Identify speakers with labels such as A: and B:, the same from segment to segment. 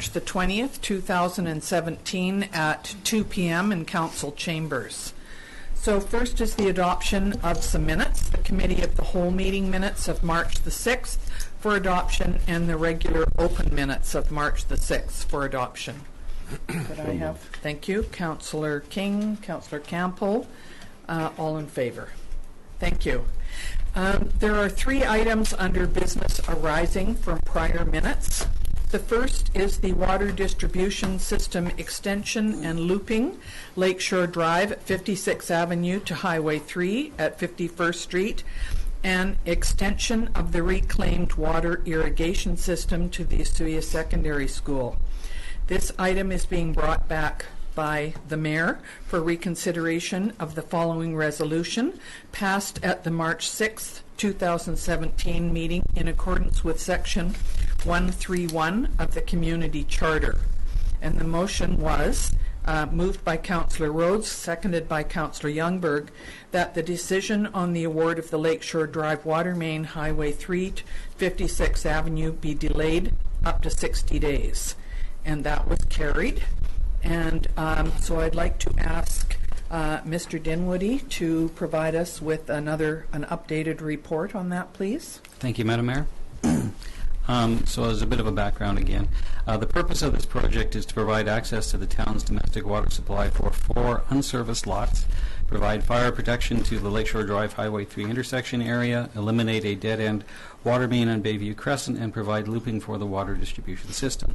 A: March the 20th, 2017 at 2 p.m. in council chambers. So first is the adoption of some minutes, the committee of the whole meeting minutes of March the 6th for adoption, and the regular open minutes of March the 6th for adoption. Could I have, thank you, Councillor King, Councillor Campbell, all in favor. Thank you. There are 3 items under business arising from prior minutes. The first is the water distribution system extension and looping, Lakeshore Drive at 56th Avenue to Highway 3 at 51st Street, and extension of the reclaimed water irrigation system to the Osoyoos Secondary School. This item is being brought back by the Mayor for reconsideration of the following resolution, passed at the March 6th, 2017 meeting in accordance with Section 131 of the Community Charter. And the motion was moved by Councillor Rhodes, seconded by Councillor Youngberg, that the decision on the award of the Lakeshore Drive water main Highway 3 to 56th Avenue be delayed up to 60 days. And that was carried. And so I'd like to ask Mr. Dinwoody to provide us with an updated report on that, please.
B: Thank you, Madam Mayor. So as a bit of a background again, the purpose of this project is to provide access to the town's domestic water supply for 4 unserviced lots, provide fire protection to the Lakeshore Drive Highway 3 intersection area, eliminate a dead-end water main on Bayview Crescent, and provide looping for the water distribution system.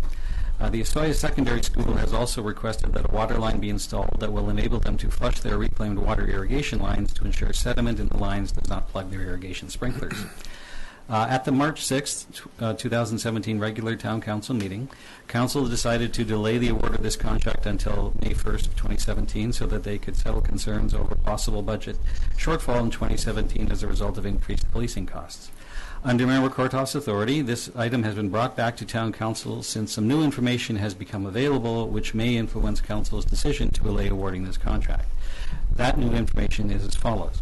B: The Osoyoos Secondary School has also requested that a water line be installed that will enable them to flush their reclaimed water irrigation lines to ensure sediment in the lines does not plug their irrigation sprinklers. At the March 6th, 2017 regular Town Council meeting, Council decided to delay the award of this contract until May 1st of 2017 so that they could settle concerns over possible budget shortfall in 2017 as a result of increased policing costs. Under Mayor Cortos' authority, this item has been brought back to Town Council since some new information has become available which may influence Council's decision to delay awarding this contract. That new information is as follows.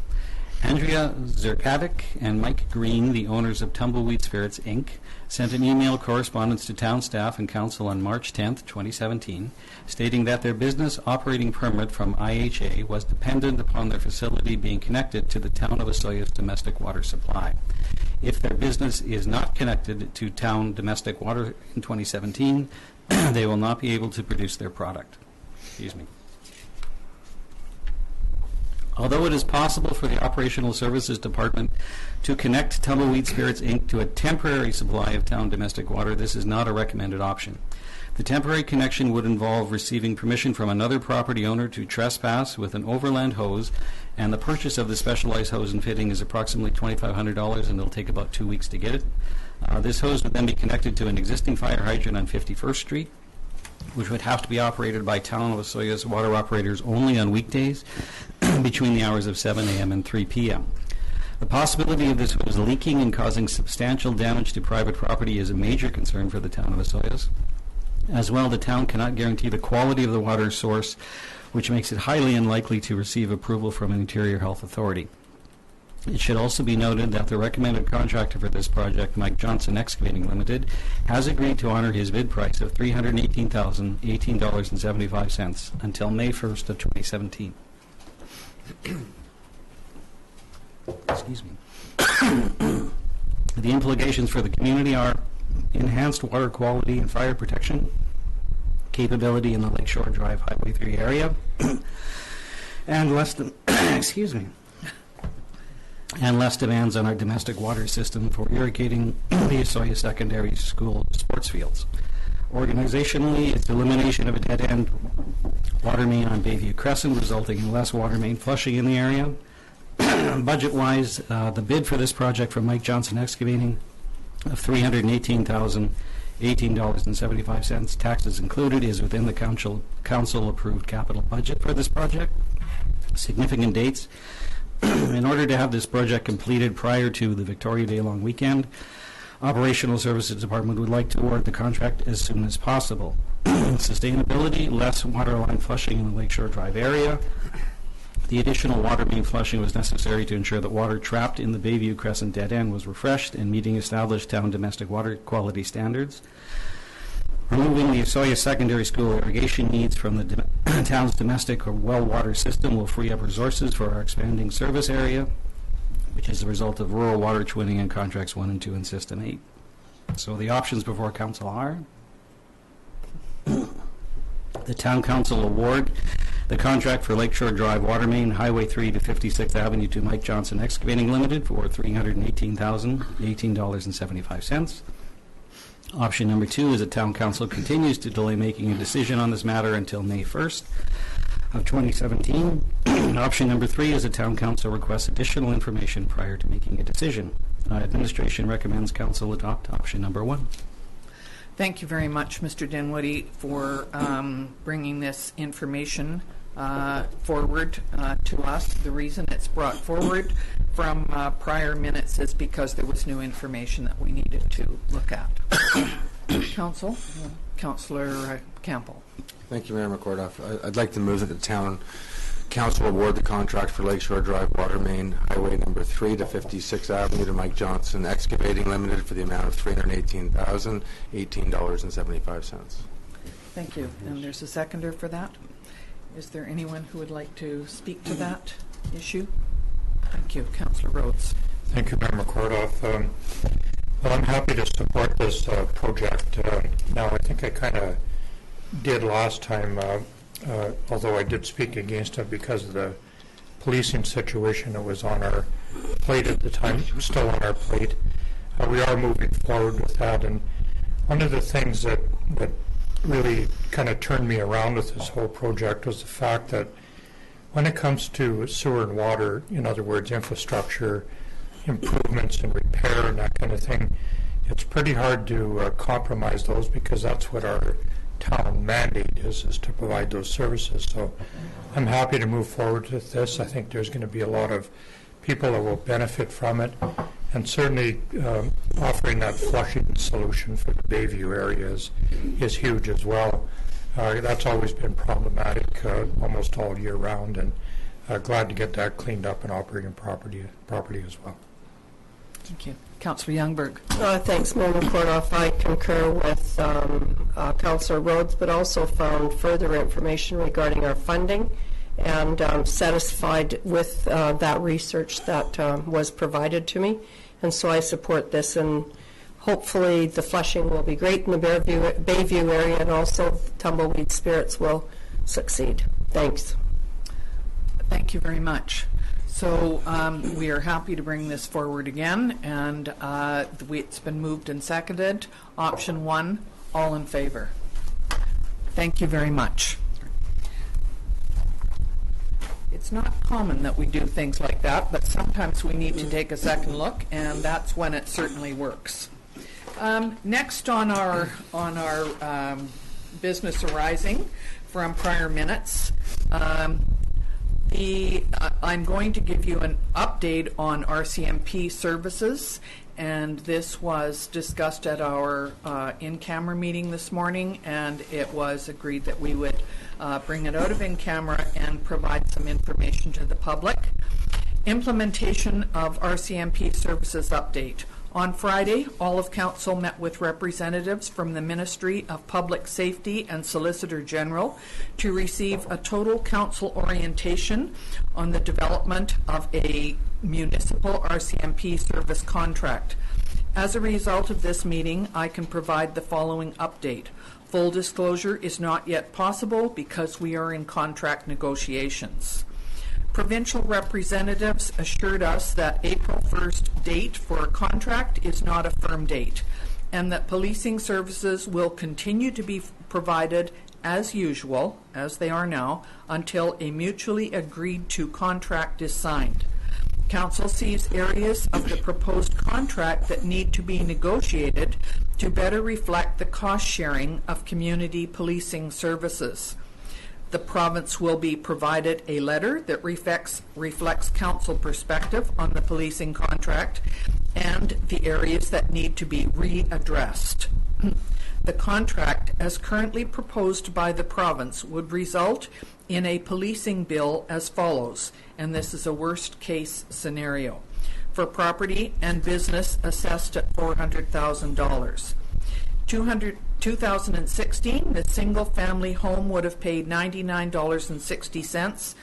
B: Andrea Zerkavic and Mike Green, the owners of Tumbleweed Spirits, Inc., sent an email correspondence to town staff and council on March 10, 2017, stating that their business operating permit from IHA was dependent upon their facility being connected to the town of Osoyoos domestic water supply. If their business is not connected to town domestic water in 2017, they will not be able to produce their product. Excuse me. Although it is possible for the Operational Services Department to connect Tumbleweed Spirits, Inc. to a temporary supply of town domestic water, this is not a recommended option. The temporary connection would involve receiving permission from another property owner to trespass with an overland hose, and the purchase of the specialized hose and fitting is approximately $2,500, and it'll take about 2 weeks to get it. This hose would then be connected to an existing fire hydrant on 51st Street, which would have to be operated by Town of Osoyoos water operators only on weekdays between the hours of 7 a.m. and 3 p.m. The possibility of this hose leaking and causing substantial damage to private property is a major concern for the Town of Osoyoos. As well, the town cannot guarantee the quality of the water source, which makes it highly unlikely to receive approval from an Interior Health Authority. It should also be noted that the recommended contractor for this project, Mike Johnson Excavating Limited, has agreed to honor his bid price of $318,018.75 until May 1st of 2017. Excuse me. The implications for the community are enhanced water quality and fire protection capability in the Lakeshore Drive Highway 3 area, and less demands on our domestic water system for irrigating the Osoyoos Secondary School sports fields. Organizationally, it's elimination of a dead-end water main on Bayview Crescent, resulting in less water main flushing in the area. Budget-wise, the bid for this project from Mike Johnson Excavating of $318,018.75, taxes included, is within the council-approved capital budget for this project. Significant dates. In order to have this project completed prior to the Victoria Day long weekend, Operational Services Department would like to award the contract as soon as possible. Sustainability, less water line flushing in the Lakeshore Drive area. The additional water main flushing was necessary to ensure that water trapped in the Bayview Crescent dead end was refreshed and meeting established town domestic water quality standards. Removing the Osoyoos Secondary School irrigation needs from the town's domestic or well water system will free up resources for our expanding service area, which is the result of rural water twinning in Contracts 1 and 2 in System 8. So the options before Council are the Town Council award the contract for Lakeshore Drive Water Main, Highway 3 to 56th Avenue to Mike Johnson Excavating Limited for $318,018.75. Option number 2 is the Town Council continues to delay making a decision on this matter until May 1st of 2017. Option number 3 is the Town Council requests additional information prior to making a decision. Administration recommends Council adopt option number 1.
A: Thank you very much, Mr. Dinwiddie, for bringing this information forward to us. The reason it's brought forward from prior minutes is because there was new information that we needed to look at. Councillor Campbell.
C: Thank you, Mayor McCordoff. I'd like to move that the Town Council award the contract for Lakeshore Drive Water Main, Highway number 3 to 56th Avenue to Mike Johnson Excavating Limited for the amount of $318,018.75.
A: Thank you. And there's a seconder for that. Is there anyone who would like to speak to that issue? Thank you. Councillor Rhodes.
D: Thank you, Mayor McCordoff. Well, I'm happy to support this project. Now, I think I kind of did last time, although I did speak against it because of the policing situation that was on our plate at the time, still on our plate. We are moving forward with that, and one of the things that really kind of turned me around with this whole project was the fact that when it comes to sewer and water, in other words, infrastructure improvements and repair and that kind of thing, it's pretty hard to compromise those because that's what our town mandate is to provide those services. So I'm happy to move forward with this. I think there's going to be a lot of people that will benefit from it, and certainly offering that flushing solution for the Bayview area is huge as well. That's always been problematic almost all year round, and glad to get that cleaned up and operating property as well.
A: Thank you. Councillor Youngberg.
E: Thanks, Mayor McCordoff. I concur with Councillor Rhodes, but also found further information regarding our funding, and satisfied with that research that was provided to me. And so I support this, and hopefully the flushing will be great in the Bayview area, and also Tumbleweed Spirits will succeed. Thanks.
A: Thank you very much. So we are happy to bring this forward again, and it's been moved and seconded. Option 1, all in favor. Thank you very much. It's not common that we do things like that, but sometimes we need to take a second look, and that's when it certainly works. Next on our business arising from prior minutes, I'm going to give you an update on RCMP services, and this was discussed at our in-camera meeting this morning, and it was agreed that we would bring it out of in-camera and provide some information to the public. Implementation of RCMP services update. On Friday, all of Council met with representatives from the Ministry of Public Safety and Solicitor General to receive a total Council orientation on the development of a municipal RCMP service contract. As a result of this meeting, I can provide the following update. Full disclosure is not yet possible because we are in contract negotiations. Provincial representatives assured us that April 1st date for a contract is not a firm date, and that policing services will continue to be provided as usual, as they are now, until a mutually agreed to contract is signed. Council sees areas of the proposed contract that need to be negotiated to better reflect the cost sharing of community policing services. The province will be provided a letter that reflects Council perspective on the policing contract and the areas that need to be readdressed. The contract, as currently proposed by the province, would result in a policing bill as follows, and this is a worst-case scenario. For property and business assessed at $400,000. 2016, the single-family home would have paid $99.60,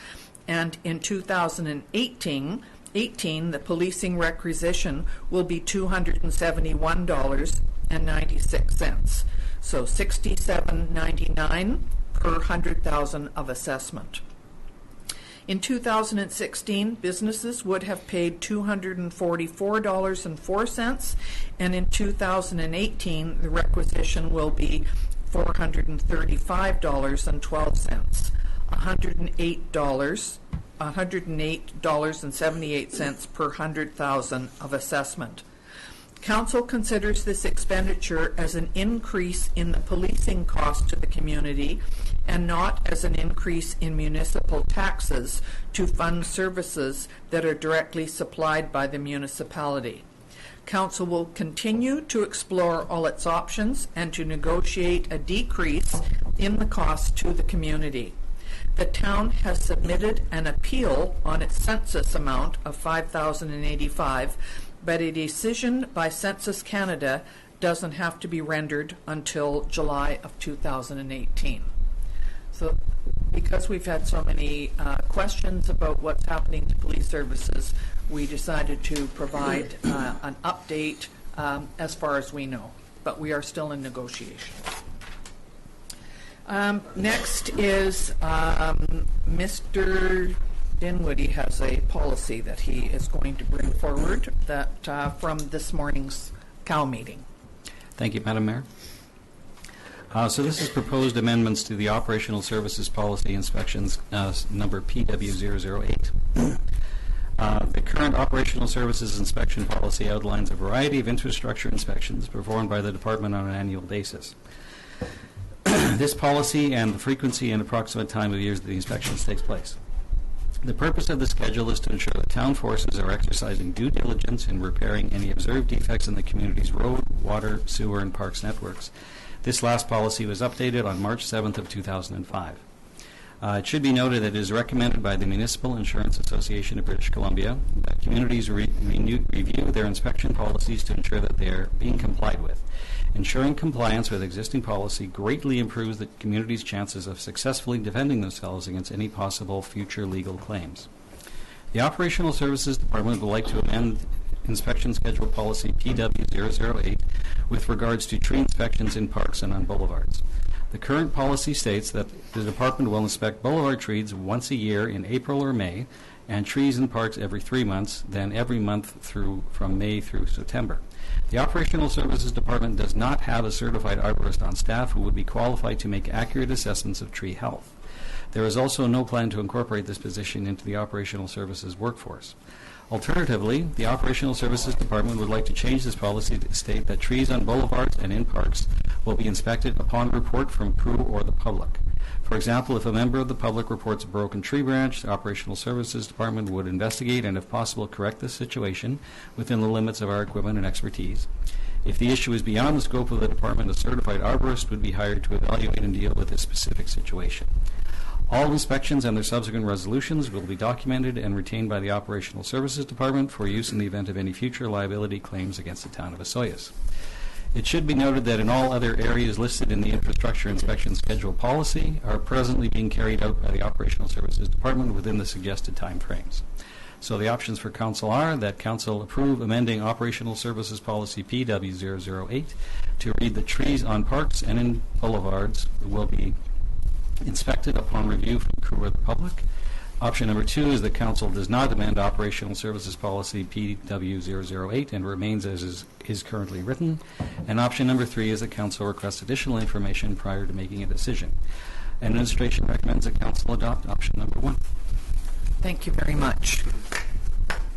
A: and in 2018, the policing requisition will be $271.96. So $67.99 per 100,000 of assessment. In 2016, businesses would have paid $244.04, and in 2018, the requisition will be $435.12, $108.78 per 100,000 of assessment. Council considers this expenditure as an increase in the policing cost to the community and not as an increase in municipal taxes to fund services that are directly supplied by the municipality. Council will continue to explore all its options and to negotiate a decrease in the cost to the community. The town has submitted an appeal on its census amount of $5,085, but a decision by Census Canada doesn't have to be rendered until July of 2018. So because we've had so many questions about what's happening to police services, we decided to provide an update as far as we know, but we are still in negotiations. Next is Mr. Dinwiddie has a policy that he is going to bring forward that from this morning's COW meeting.
B: Thank you, Madam Mayor. So this is proposed amendments to the Operational Services Policy Inspections number PW008. The current Operational Services Inspection Policy outlines a variety of infrastructure inspections performed by the Department on an annual basis. This policy and the frequency and approximate time of years that the inspections takes place. The purpose of the schedule is to ensure that town forces are exercising due diligence in repairing any observed defects in the community's road, water, sewer, and parks networks. This last policy was updated on March 7th of 2005. It should be noted that it is recommended by the Municipal Insurance Association of British Columbia that communities review their inspection policies to ensure that they are being complied with. Ensuring compliance with existing policy greatly improves the community's chances of successfully defending themselves against any possible future legal claims. The Operational Services Department would like to amend Inspection Schedule Policy PW008 with regards to tree inspections in parks and on boulevards. The current policy states that the department will inspect boulevard trees once a year in April or May, and trees in parks every 3 months, then every month from May through September. The Operational Services Department does not have a certified arborist on staff who would be qualified to make accurate assessments of tree health. There is also no plan to incorporate this position into the Operational Services workforce. Alternatively, the Operational Services Department would like to change this policy to state that trees on boulevards and in parks will be inspected upon report from crew or the public. For example, if a member of the public reports a broken tree branch, the Operational Services Department would investigate and, if possible, correct this situation within the limits of our equipment and expertise. If the issue is beyond the scope of the department, a certified arborist would be hired to evaluate and deal with this specific situation. All inspections and their subsequent resolutions will be documented and retained by the Operational Services Department for use in the event of any future liability claims against the town of Osoyoos. It should be noted that in all other areas listed in the Infrastructure Inspection Schedule policy are presently being carried out by the Operational Services Department within the suggested time frames. So the options for Council are that Council approve amending Operational Services Policy PW008 to read the trees on parks and in boulevards will be inspected upon review from crew or the public. Option number 2 is that Council does not amend Operational Services Policy PW008 and remains as is currently written. And option number 3 is that Council requests additional information prior to making a decision. Administration recommends that Council adopt option number 1.
A: Thank you very much.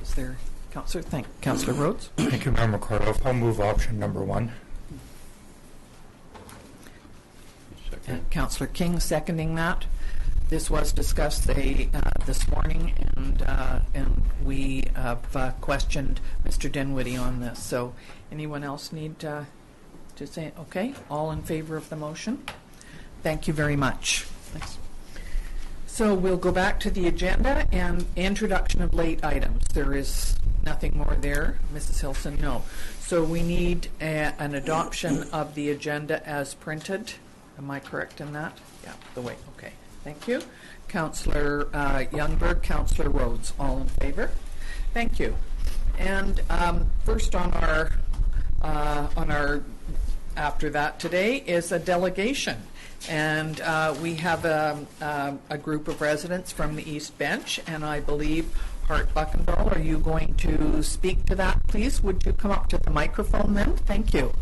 A: Is there, Councillor? Councillor Rhodes.
D: Thank you, Member Kordoff. I'll move option number 1.
A: And Councillor King seconding that. This was discussed this morning, and we have questioned Mr. Dinwiddie on this. So anyone else need to say? Okay, all in favor of the motion? Thank you very much. Thanks. So we'll go back to the agenda and introduction of late items. There is Nothing more there. Mrs. Hilson, no. So we need an adoption of the agenda as printed. Am I correct in that? Yeah, the way. Okay, thank you. Councillor Youngberg, Councillor Rhodes, all in favor? Thank you. And first on our after that today is a delegation. And we have a group of residents from the East Bench, and I believe Hart Buckendahl, are you going to speak to that, please? Would you come up to the microphone then? Thank you.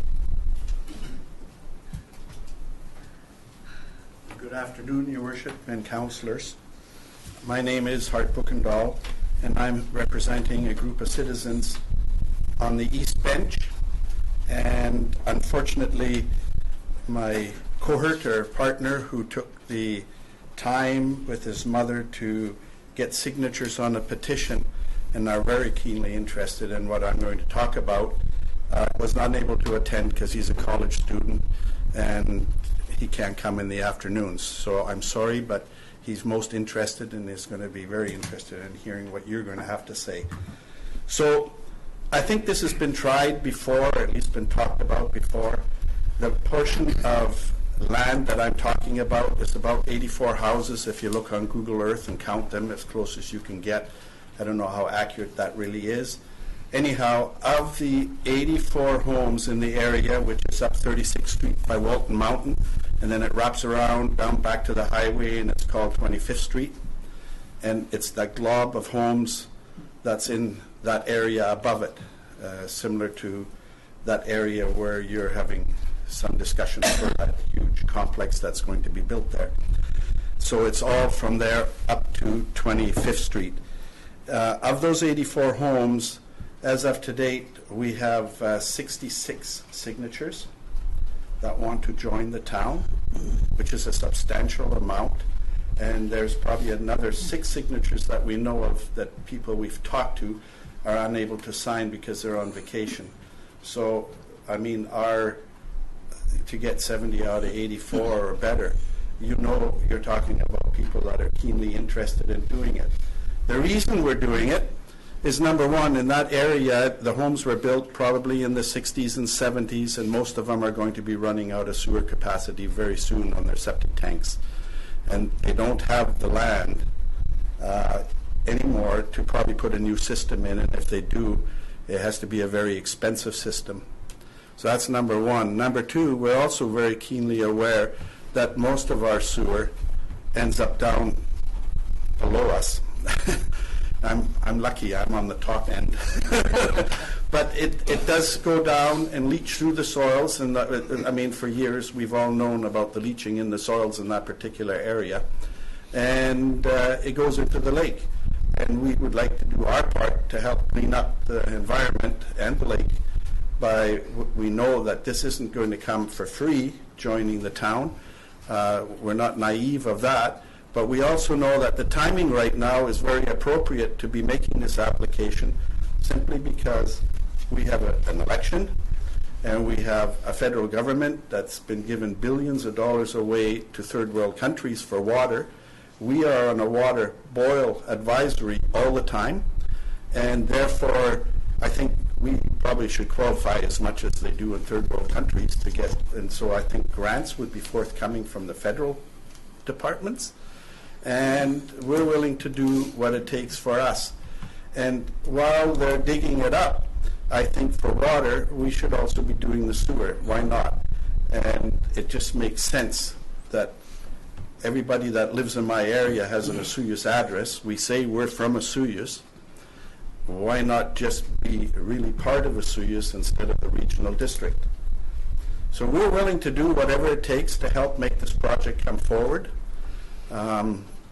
F: Good afternoon, Your Worship and councillors. My name is Hart Buckendahl, and I'm representing a group of citizens on the East Bench. And unfortunately, my cohort or partner who took the time with his mother to get signatures on a petition and are very keenly interested in what I'm going to talk about was not able to attend because he's a college student and he can't come in the afternoons. So I'm sorry, but he's most interested and is going to be very interested in hearing what you're going to have to say. So I think this has been tried before, or at least been talked about before. The portion of land that I'm talking about is about 84 houses if you look on Google Earth and count them as close as you can get. I don't know how accurate that really is. Anyhow, of the 84 homes in the area, which is up 36th Street by Walton Mountain, and then it wraps around down back to the highway, and it's called 25th Street. And it's that glob of homes that's in that area above it, similar to that area where you're having some discussions for that huge complex that's going to be built there. So it's all from there up to 25th Street. Of those 84 homes, as of to date, we have 66 signatures that want to join the town, which is a substantial amount. And there's probably another 6 signatures that we know of that people we've talked to are unable to sign because they're on vacation. So, I mean, to get 70 out of 84 or better, you know you're talking about people that are keenly interested in doing it. The reason we're doing it is, number one, in that area, the homes were built probably in the 60s and 70s, and most of them are going to be running out of sewer capacity very soon on their septic tanks. And they don't have the land anymore to probably put a new system in, and if they do, it has to be a very expensive system. So that's number one. Number two, we're also very keenly aware that most of our sewer ends up down below us. I'm lucky, I'm on the top end. But it does go down and leach through the soils, and I mean, for years we've all known about the leaching in the soils in that particular area, and it goes into the lake. And we would like to do our part to help clean up the environment and the lake. We know that this isn't going to come for free, joining the town. We're not naive of that. But we also know that the timing right now is very appropriate to be making this application, simply because we have an election and we have a federal government that's been given billions of dollars away to third world countries for water. We are on a water boil advisory all the time, and therefore I think we probably should qualify as much as they do in third world countries to get, and so I think grants would be forthcoming from the federal departments. And we're willing to do what it takes for us. And while they're digging it up, I think for water, we should also be doing the sewer. Why not? And it just makes sense that everybody that lives in my area has an Osoyoos address. We say we're from Osoyoos. Why not just be really part of Osoyoos instead of the regional district? So we're willing to do whatever it takes to help make this project come forward.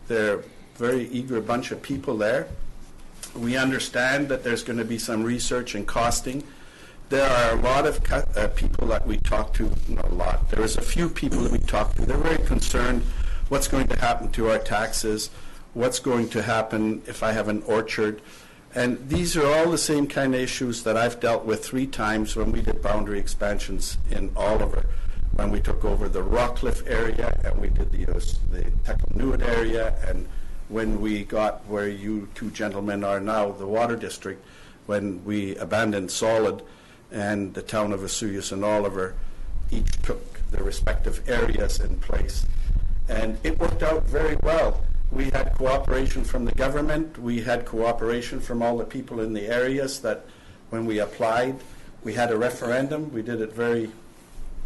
F: They're a very eager bunch of people there. We understand that there's going to be some research and costing. There are a lot of people that we talk to, not a lot, there is a few people that we talk to. They're very concerned what's going to happen to our taxes, what's going to happen if I have an orchard. And these are all the same kind of issues that I've dealt with 3 times when we did boundary expansions in Oliver. When we took over the Rockcliffe area, and we did the Tecumseh area, and when we got where you 2 gentlemen are now, the water district, when we abandoned Solid, and the town of Osoyoos and Oliver each took their respective areas in place. And it worked out very well. We had cooperation from the government. We had cooperation from all the people in the areas that when we applied, we had a referendum. We did it very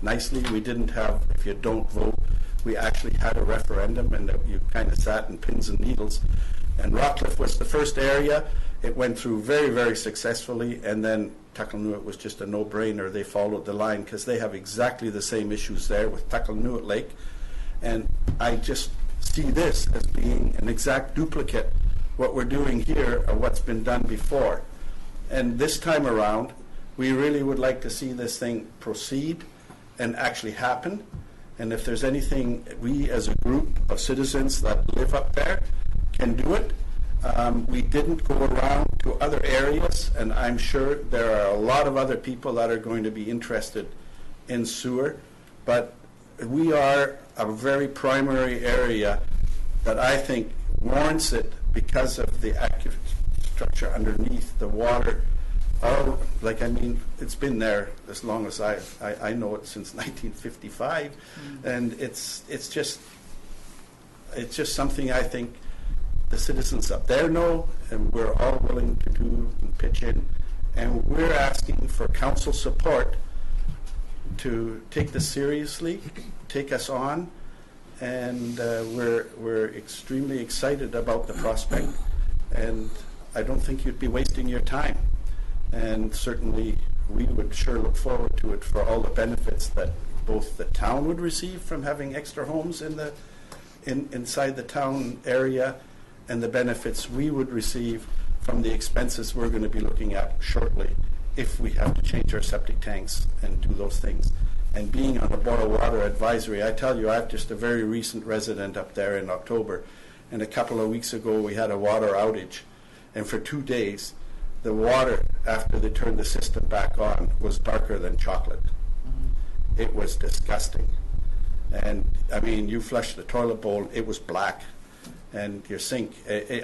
F: nicely. We didn't have, if you don't vote, we actually had a referendum, and you kind of sat in pins and needles. And Rockcliffe was the first area. It went through very, very successfully, and then Tuckalnuit was just a no-brainer. They followed the line because they have exactly the same issues there with Tuckalnuit Lake. And I just see this as being an exact duplicate, what we're doing here of what's been done before. And this time around, we really would like to see this thing proceed and actually happen. And if there's anything we as a group of citizens that live up there can do it. We didn't go around to other areas, and I'm sure there are a lot of other people that are going to be interested in sewer, but we are a very primary area that I think warrants it because of the active structure underneath the water. Oh, like, I mean, it's been there as long as I know it, since 1955, and it's just something I think the citizens up there know, and we're all willing to do and pitch in, and we're asking for council support to take this seriously, take us on, and we're extremely excited about the prospect, and I don't think you'd be wasting your time, and certainly we would sure look forward to it for all the benefits that both the town would receive from having extra homes inside the town area, and the benefits we would receive from the expenses we're going to be looking at shortly if we have to change our septic tanks and do those things. And being on the boil water advisory, I tell you, I'm just a very recent resident up there in October, and a couple of weeks ago we had a water outage, and for 2 days the water, after they turned the system back on, was darker than chocolate. It was disgusting. And I mean, you flushed the toilet bowl, it was black. And your sink,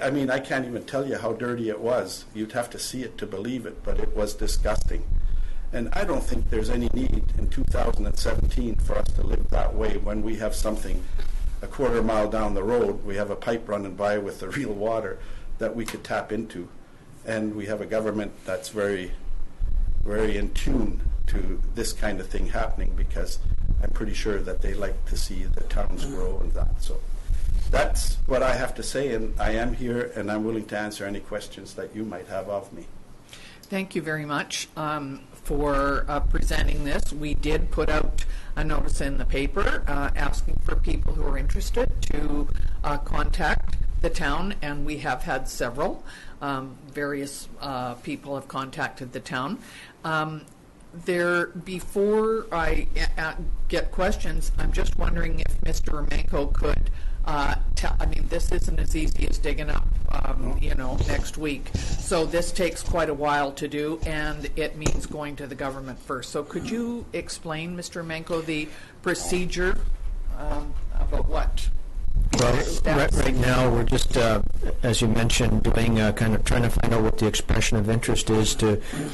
F: I mean, I can't even tell you how dirty it was. You'd have to see it to believe it, but it was disgusting. And I don't think there's any need in 2017 for us to live that way when we have something a quarter mile down the road. We have a pipe running by with the real water that we could tap into. And we have a government that's very, very in tune to this kind of thing happening, because I'm pretty sure that they like to see the towns grow and that. So that's what I have to say, and I am here, and I'm willing to answer any questions that you might have of me.
A: Thank you very much for presenting this. We did put out a notice in the paper asking for people who are interested to contact the town, and we have had several. Various people have contacted the town. Before I get questions, I'm just wondering if Mr. Romanko could I mean, this isn't as easy as digging up, next week. So this takes quite a while to do, and it means going to the government first. So could you explain, Mr. Romanko, the procedure about what?
G: Well, right now we're just, as you mentioned, doing kind of trying to find out what the expression of interest is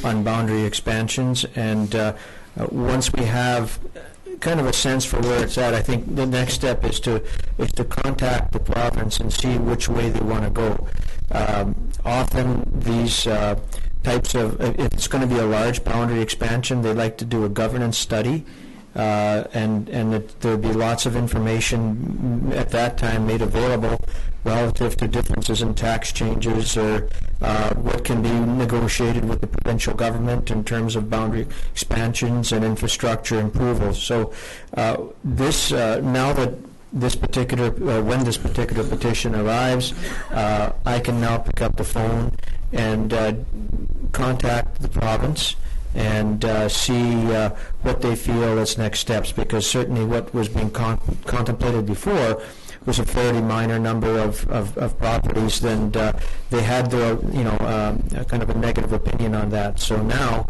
G: on boundary expansions, and once we have kind of a sense for where it's at, I think the next step is to contact the province and see which way they want to go. Often these types of, if it's going to be a large boundary expansion, they like to do a governance study. And there'll be lots of information at that time made available relative to differences in tax changes or what can be negotiated with the provincial government in terms of boundary expansions and infrastructure improvements. So now that this particular, when this particular petition arrives, I can now pick up the phone and contact the province and see what they feel as next steps, because certainly what was being contemplated before was a fairly minor number of properties, and they had their, kind of a negative opinion on that. So now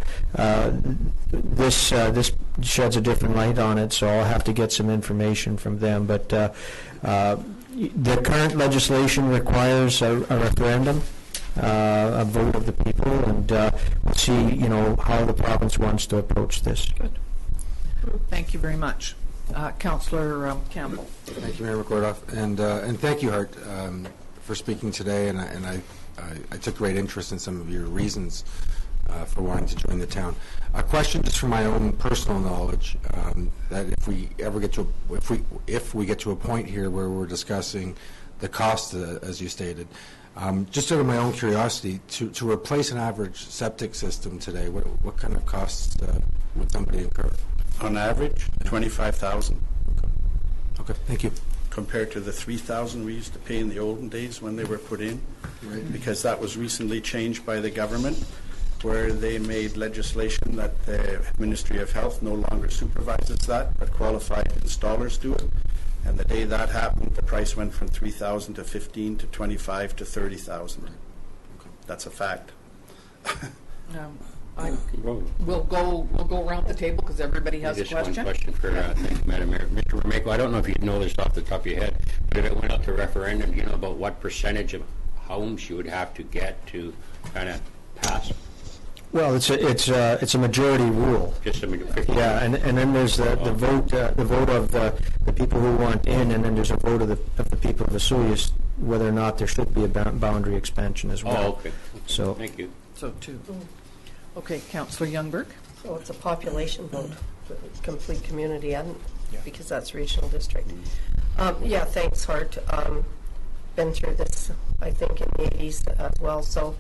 G: this sheds a different light on it, so I'll have to get some information from them. But the current legislation requires a referendum. a vote of the people, and we'll see, how the province wants to approach this.
A: Good. Thank you very much. Councillor Campbell.
C: Thank you, Mayor McCordoff, and thank you, Hart, for speaking today. And I took great interest in some of your reasons for wanting to join the town. A question just from my own personal knowledge, that if we get to a point here where we're discussing the cost, as you stated, just out of my own curiosity, to replace an average septic system today, what kind of costs would somebody incur?
F: On average, 25,000.
C: Okay, thank you.
F: Compared to the 3,000 we used to pay in the olden days when they were put in, because that was recently changed by the government, where they made legislation that the Ministry of Health no longer supervises that, but qualified installers do it. And the day that happened, the price went from 3,000 to 15 to 25 to 30,000. That's a fact.
A: We'll go around the table because everybody has a question.
H: Just one question for thank you, Madam Mayor. Mr. Romeko, I don't know if you know this off the top of your head, but if it went up to referendum, do you know about what percentage of homes you would have to get to kind of pass?
G: Well, it's a majority rule.
H: Just a majority.
G: Yeah, and then there's the vote of the people who want in, and then there's a vote of the people of Osoyoos whether or not there should be a boundary expansion as well.
H: Oh, okay.
G: So
H: thank you.
A: So two. Okay, Councillor Youngberg.
E: So it's a population vote, complete community, and because that's regional district. Yeah, thanks, Hart. Been through this, I think, in the 80s as well. So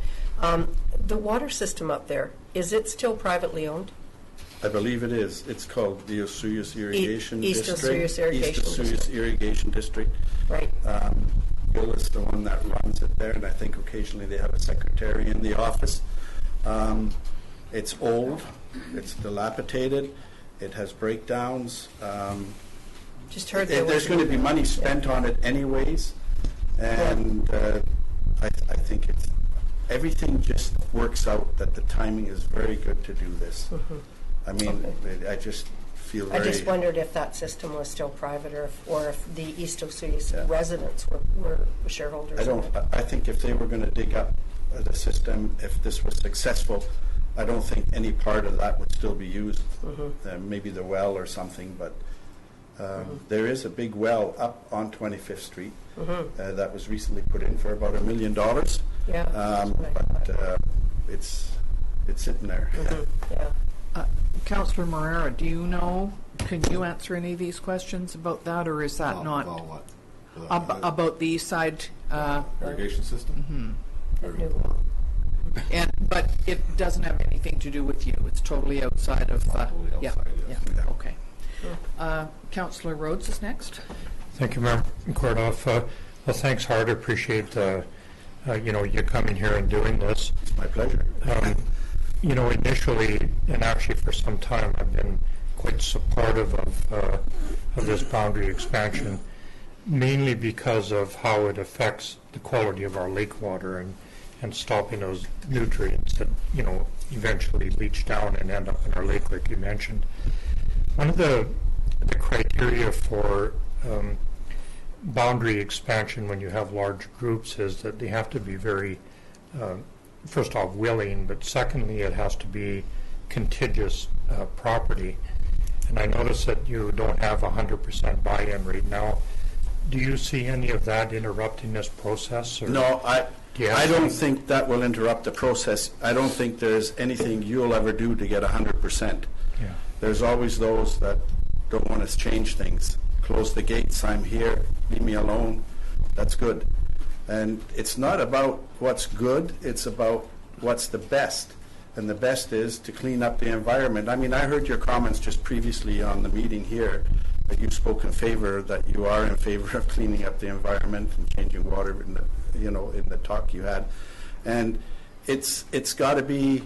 E: the water system up there, is it still privately owned?
F: I believe it is. It's called the Osoyoos Irrigation
E: East
F: District.
E: Osoyoos Irrigation
F: East Osoyoos
E: District.
F: Irrigation District.
E: Right.
F: Bill is the one that runs it there, and I think occasionally they have a secretary in the office. It's old. It's dilapidated. It has breakdowns.
E: Just heard
F: there's going to be money spent on it anyways, and I think everything just works out that the timing is very good to do this.
E: Mm-hmm.
F: I mean,
E: Okay.
F: I just feel
E: I
F: very...
E: just wondered if that system was still private, or if the East Osoyoos residents were shareholders.
F: I think if they were going to dig up the system, if this was successful, I don't think any part of that would still be used.
E: Mm-hmm.
F: Maybe the well or something, but there is a big well up on 25th Street that was recently put in for about $1 million.
E: Yeah.
F: But it's sitting there.
E: Yeah.
A: Councillor Moreira, do you know, can you answer any of these questions about that, or is that not?
I: About what?
A: About the east side?
I: Irrigation system? Very
E: New
I: important.
A: But it doesn't have anything to do with you. It's totally outside of...
I: Totally outside, yes.
A: Yeah, okay. Councillor Rhodes is next.
D: Thank you, Mayor McCordoff. Well, thanks, Hart. I appreciate you coming here and doing this.
F: It's my pleasure.
D: Initially, and actually for some time, I've been quite supportive of this boundary expansion, mainly because of how it affects the quality of our lake water and stopping those nutrients that, eventually leach down and end up in our lake, like you mentioned. One of the criteria for boundary expansion when you have large groups is that they have to be very, first off, willing, but secondly, it has to be contiguous property. And I notice that you don't have 100% buy-in right now. Do you see any of that interrupting this process? Or
F: No, I don't think that will interrupt the process. I don't think there's anything you'll ever do to get 100%.
D: Yeah.
F: There's always those that don't want to change things. Close the gates, I'm here, leave me alone. That's good. And it's not about what's good, it's about what's the best. And the best is to clean up the environment. I mean, I heard your comments just previously on the meeting here that you spoke in favor, that you are in favor of cleaning up the environment and changing water in the talk you had. And it's got to be,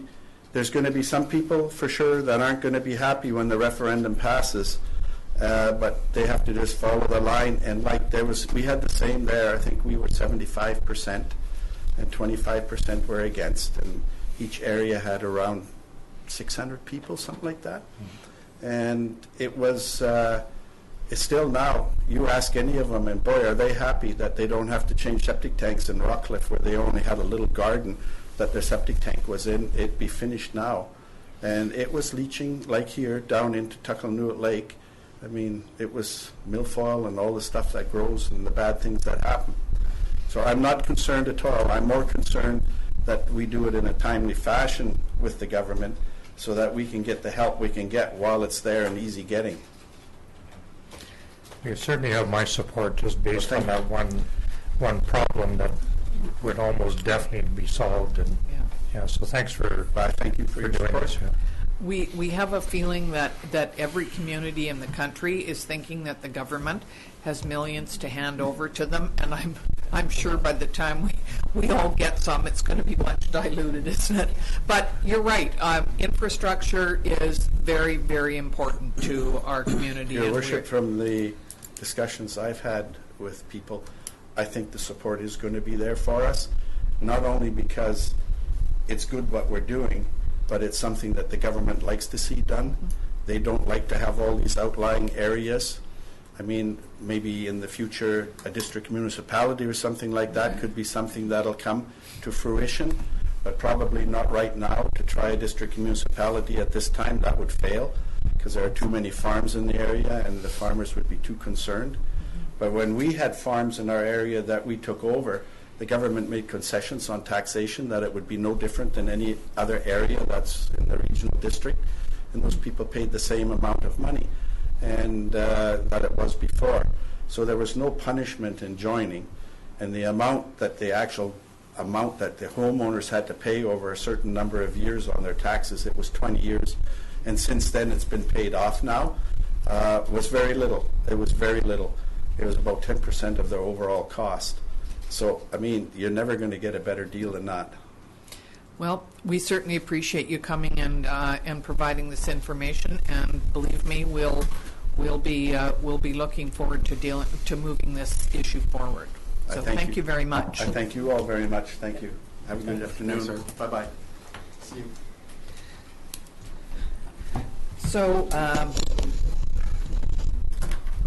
F: there's going to be some people for sure that aren't going to be happy when the referendum passes, but they have to just follow the line. And we had the same there. I think we were 75% and 25% were against, and each area had around 600 people, something like that. And it was it's still now, you ask any of them, and boy, are they happy that they don't have to change septic tanks in Rockcliffe, where they only had a little garden that their septic tank was in. It'd be finished now. And it was leaching, like here, down into Tuckalnuit Lake. I mean, it was milfoil and all the stuff that grows and the bad things that happen. So I'm not concerned at all. I'm more concerned that we do it in a timely fashion with the government so that we can get the help we can get while it's there and easy getting.
D: You certainly have my support just based on that one problem that would almost definitely be solved. And yeah, so thanks for
F: thank you for your
D: doing
F: support.
D: this. Yeah.
A: We have a feeling that every community in the country is thinking that the government has millions to hand over to them, and I'm sure by the time we all get some, it's going to be much diluted, isn't it? But you're right. Infrastructure is very, very important to our community.
F: Your Worship, from the discussions I've had with people, I think the support is going to be there for us, not only because it's good what we're doing, but it's something that the government likes to see done. They don't like to have all these outlying areas. I mean, maybe in the future, a district municipality or something like that could be something that'll come to fruition, but probably not right now. To try a district municipality at this time, that would fail, because there are too many farms in the area and the farmers would be too concerned. But when we had farms in our area that we took over, the government made concessions on taxation that it would be no different than any other area that's in the regional district, and those people paid the same amount of money and that it was before. So there was no punishment in joining, and the amount that the homeowners had to pay over a certain number of years on their taxes, it was 20 years, and since then it's been paid off now, was very little. It was very little. It was about 10% of their overall cost. So, I mean, you're never going to get a better deal than that.
A: Well, we certainly appreciate you coming and providing this information, and believe me, we'll be looking forward to moving this issue forward. So thank you very much.
F: I thank you all very much. Thank you. Have a good afternoon. Bye-bye. See you.
A: So,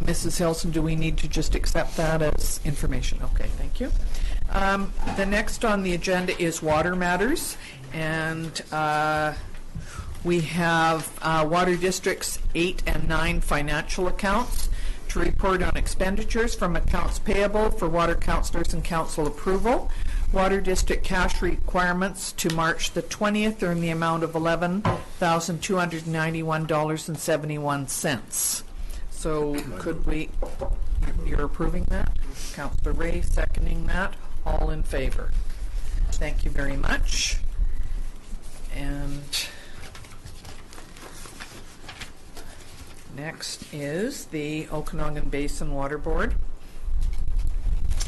A: Mrs. Hilson, do we need to just accept that as information? Okay, thank you. The next on the agenda is water matters, and we have Water Districts 8 and 9 financial accounts to report on expenditures from accounts payable for water councillors and council approval. Water District cash requirements to March the 20th are in the amount of $11,291.71. So could we, you're approving that? Councillor Ray seconding that. All in favor? Thank you very much. And next is the Okanagan Basin Water Board.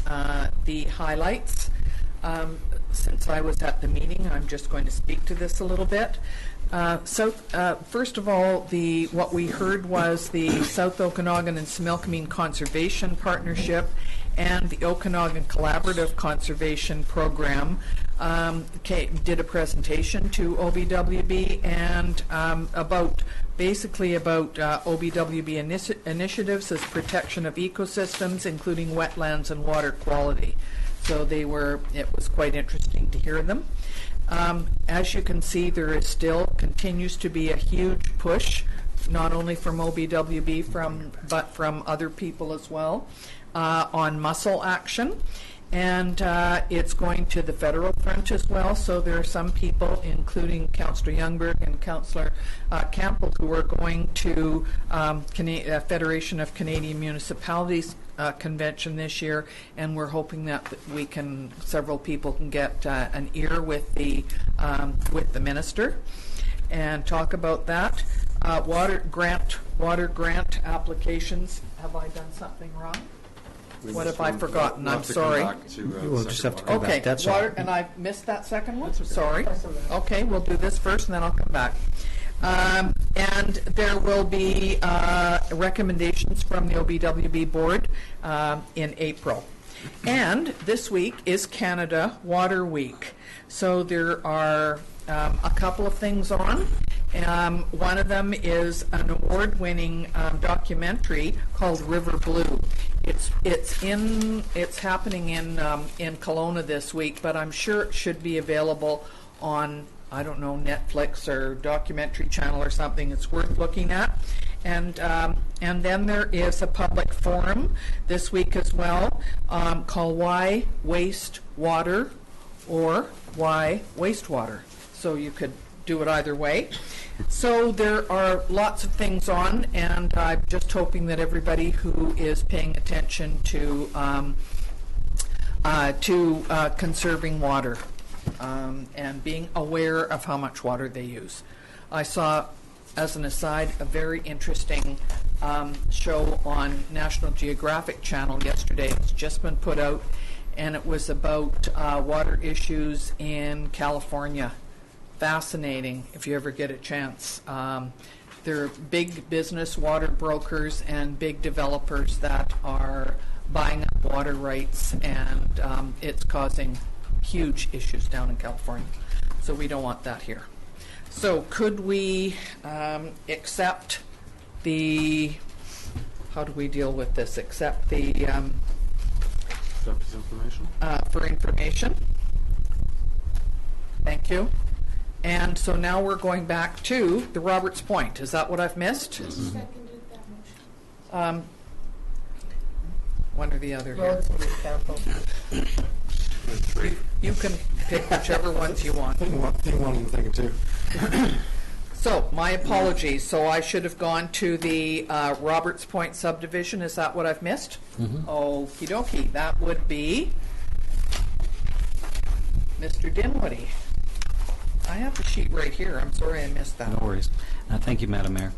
A: The highlights. Since I was at the meeting, I'm just going to speak to this a little bit. First of all, what we heard was the South Okanagan and Similkameen Conservation Partnership and the Okanagan Collaborative Conservation Program did a presentation to OBWB and about OBWB initiatives as protection of ecosystems, including wetlands and water quality. So it was quite interesting to hear them. As you can see, there continues to be a huge push, not only from OBWB, but from other people as well, on mussel action. And it's going to the federal front as well, so there are some people, including Councillor Youngberg and Councillor Campbell, who are going to Federation of Canadian Municipalities convention this year, and we're hoping that several people can get an ear with the minister and talk about that. Water grant applications. Have I done something wrong? What have I forgotten? I'm sorry.
G: We'll just have to come back. That's all.
A: And I missed that second one? Sorry. Okay, we'll do this first and then I'll come back. And there will be recommendations from the OBWB board in April. And this week is Canada Water Week. So there are a couple of things on. One of them is an award-winning documentary called River Blue. It's happening in Kelowna this week, but I'm sure it should be available on, I don't know, Netflix or Documentary Channel or something. It's worth looking at. And then there is a public forum this week as well called Why Waste Water or Why Wastewater. So you could do it either way. So there are lots of things on, and I'm just hoping that everybody who is paying attention to conserving water and being aware of how much water they use. I saw, as an aside, a very interesting show on National Geographic Channel yesterday. It's just been put out, and it was about water issues in California. Fascinating, if you ever get a chance. There are big business water brokers and big developers that are buying up water rights, and it's causing huge issues down in California. So we don't want that here. So could we accept the, how do we deal with this? Accept the,
C: information?
A: For information. Thank you. And so now we're going back to the Roberts Point. Is that what I've missed?
J: Who seconded that motion?
A: One or the other here.
E: Rhodes and Campbell.
A: You can pick whichever ones you want.
C: Think one, I'm thinking two.
A: So, my apologies. So I should have gone to the Roberts Point subdivision. Is that what I've missed? Okie dokie. That would be Mr. Dinwiddie. I have the sheet right here. I'm sorry I missed that.
B: No worries. Thank you, Madam Mayor.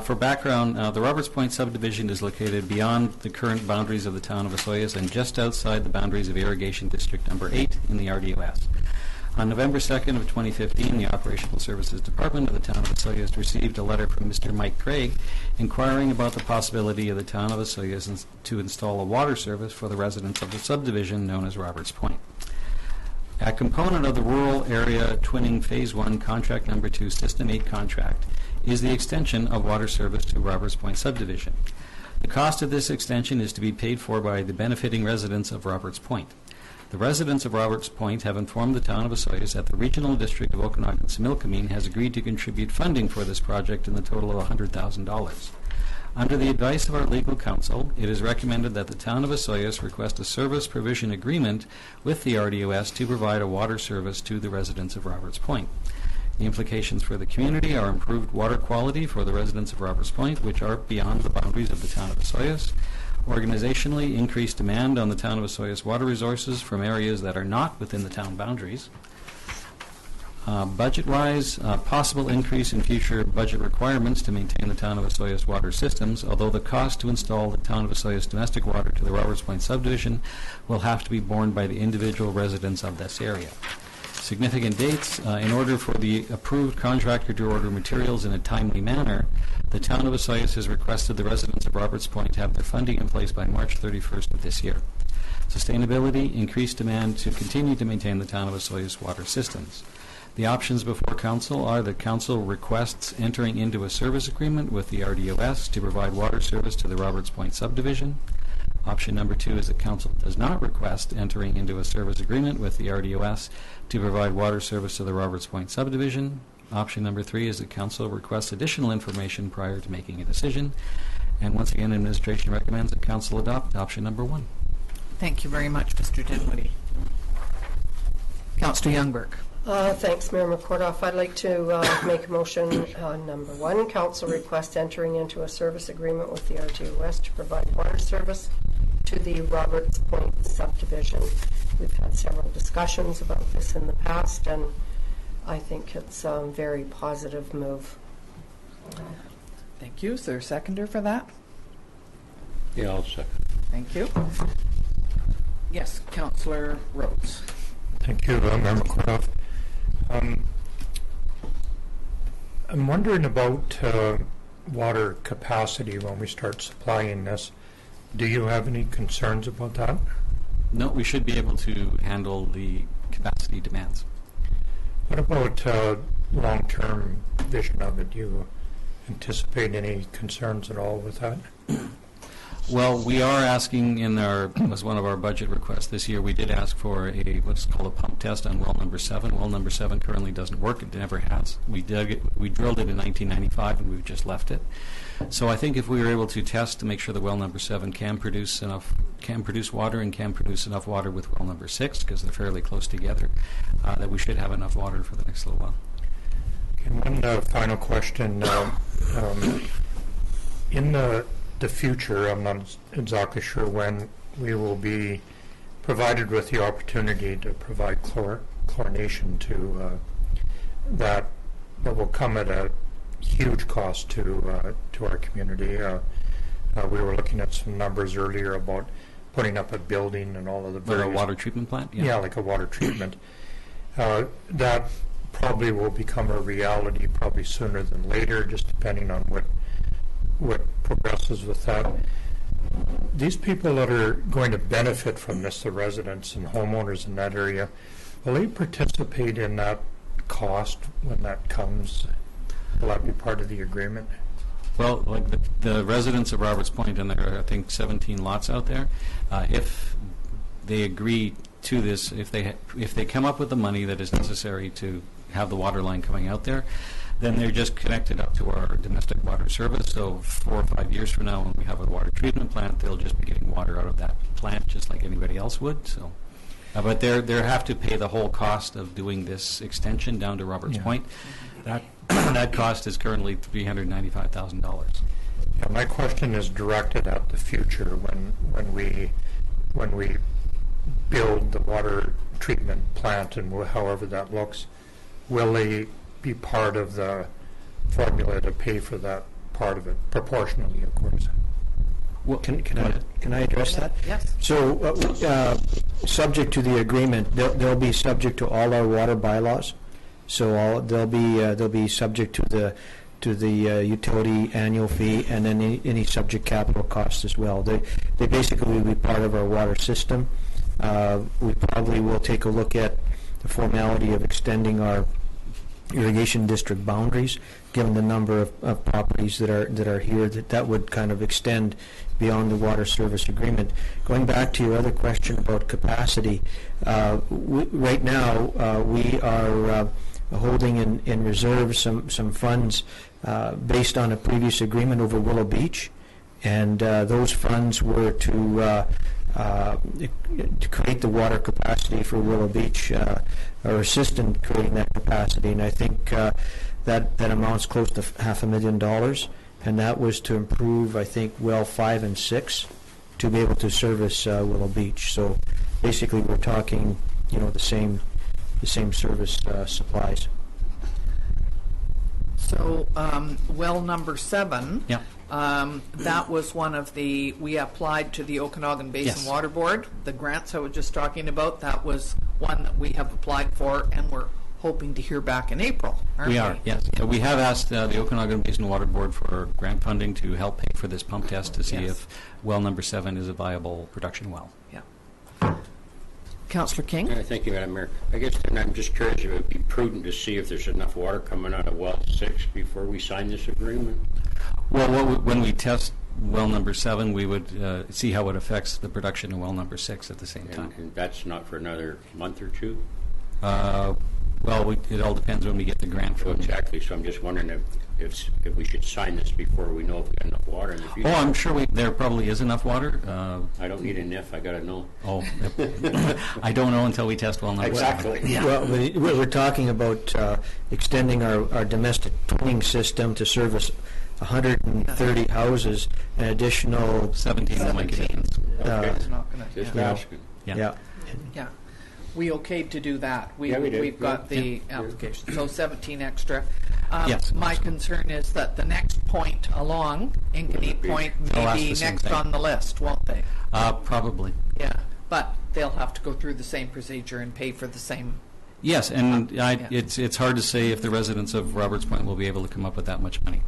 B: For background, the Roberts Point subdivision is located beyond the current boundaries of the town of Osoyoos and just outside the boundaries of Irrigation District Number 8 in the RDOS. On November 2nd of 2015, the Operational Services Department of the town of Osoyoos received a letter from Mr. Mike Craig inquiring about the possibility of the town of Osoyoos to install a water service for the residents of the subdivision known as Roberts Point. A component of the Rural Area Twinning Phase 1 Contract Number 2 System 8 contract is the extension of water service to Roberts Point subdivision. The cost of this extension is to be paid for by the benefiting residents of Roberts Point. The residents of Roberts Point have informed the town of Osoyoos that the Regional District of Okanagan-Similkameen has agreed to contribute funding for this project in the total of $100,000. Under the advice of our legal counsel, it is recommended that the town of Osoyoos request a service provision agreement with the RDOS to provide a water service to the residents of Roberts Point. The implications for the community are improved water quality for the residents of Roberts Point, which are beyond the boundaries of the town of Osoyoos. Organizationally, increased demand on the town of Osoyoos water resources from areas that are not within the town boundaries. Budget-wise, possible increase in future budget requirements to maintain the town of Osoyoos water systems, although the cost to install the town of Osoyoos domestic water to the Roberts Point subdivision will have to be borne by the individual residents of this area. Significant dates, in order for the approved contractor to order materials in a timely manner, the town of Osoyoos has requested the residents of Roberts Point have their funding in place by March 31st of this year. Sustainability, increased demand to continue to maintain the town of Osoyoos water systems. The options before Council are that Council requests entering into a service agreement with the RDOS to provide water service to the Roberts Point subdivision. Option number 2 is that Council does not request entering into a service agreement with the RDOS to provide water service to the Roberts Point subdivision. Option number 3 is that Council requests additional information prior to making a decision. And once again, Administration recommends that Council adopt option number 1.
A: Thank you very much, Mr. Dinwiddie. Councillor Youngberg.
E: Thanks, Mayor McCordoff. I'd like to make a motion on number 1. Council request entering into a service agreement with the RDOS to provide water service to the Roberts Point subdivision. We've had several discussions about this in the past, and I think it's a very positive move.
A: Thank you. Is there a seconder for that?
H: Yeah, I'll second.
A: Thank you. Yes, Councillor Rhodes.
D: Thank you, Mayor McCordoff. I'm wondering about water capacity when we start supplying this. Do you have any concerns about that?
B: No, we should be able to handle the capacity demands.
D: What about long-term vision of it? Do you anticipate any concerns at all with that?
B: Well, we are asking as one of our budget requests this year, we did ask for what's called a pump test on well number 7. Well number 7 currently doesn't work. It never has. We drilled it in 1995 and we've just left it. So I think if we were able to test to make sure that well number 7 can produce water and can produce enough water with well number 6, because they're fairly close together, that we should have enough water for the next little while.
D: And one final question. In the future, I'm not exactly sure when we will be provided with the opportunity to provide chlorination to that will come at a huge cost to our community. We were looking at some numbers earlier about putting up a building and all of the various...
B: a water treatment plant?
D: Yeah, like a water treatment. That probably will become a reality probably sooner than later, just depending on what progresses with that. These people that are going to benefit from this, the residents and homeowners in that area, will they participate in that cost when that comes? Will that be part of the agreement?
B: Well, like the residents of Roberts Point, and there are, I think, 17 lots out there, if they agree to this, if they come up with the money that is necessary to have the water line coming out there, then they're just connected up to our domestic water service. So 4 or 5 years from now, when we have a water treatment plant, they'll just be getting water out of that plant just like anybody else would. So, but they have to pay the whole cost of doing this extension down to Roberts Point. That cost is currently $395,000.
D: Yeah, my question is directed at the future when we build the water treatment plant and however that looks. Will they be part of the formula to pay for that part of it, proportionally, of course?
G: Well, can I address that?
A: Yes.
G: So, subject to the agreement, they'll be subject to all our water bylaws. So they'll be subject to the utility annual fee, and then any subject capital costs as well. They basically will be part of our water system. We probably will take a look at the formality of extending our irrigation district boundaries, given the number of properties that are here, that would kind of extend beyond the water service agreement. Going back to your other question about capacity, right now we are holding in reserve some funds based on a previous agreement over Willow Beach, and those funds were to create the water capacity for Willow Beach, or assist in creating that capacity. And I think that amounts close to $500,000, and that was to improve, I think, well 5 and 6 to be able to service Willow Beach. So basically, we're talking, the same service supplies.
A: So, well number 7.
B: Yeah.
A: That was one of we applied to the Okanagan Basin Water Board. The grants I was just talking about, that was one that we have applied for, and we're hoping to hear back in April, aren't we?
B: We are, yes. Yeah, we have asked the Okanagan Basin Water Board for grant funding to help pay for this pump test to see if well number 7 is a viable production well.
A: Yeah. Councillor King?
H: Thank you, Madam Mayor. I guess then I'm just curious if it would be prudent to see if there's enough water coming out of well 6 before we sign this agreement.
B: Well, when we test well number 7, we would see how it affects the production of well number 6 at the same time.
H: And that's not for another month or two?
B: Well, it all depends when we get the grant.
H: Exactly. So I'm just wondering if we should sign this before we know if we got enough water in the future.
B: Oh, I'm sure there probably is enough water.
H: I don't need an if. I got to know.
B: Oh, I don't know until we test well number 7.
H: Exactly.
A: Yeah.
G: Well, we're talking about extending our domestic plumbing system to service 130 houses, an additional
B: 17 will make a difference.
A: It's not gonna-
H: Just
A: yeah.
H: asking.
G: Yeah.
A: Yeah. We okayed to do that.
H: Yeah, we did.
A: We've got the application. So 17 extra.
B: Yes.
A: My concern is that the next point along, Inkany Point,
B: They'll
A: may
B: ask
A: be
B: the same
A: next
B: thing.
A: on the list, won't they?
B: Probably.
A: Yeah. But they'll have to go through the same procedure and pay for the same.
B: Yes, and it's hard to say if the residents of Roberts Point will be able to come up with that much money.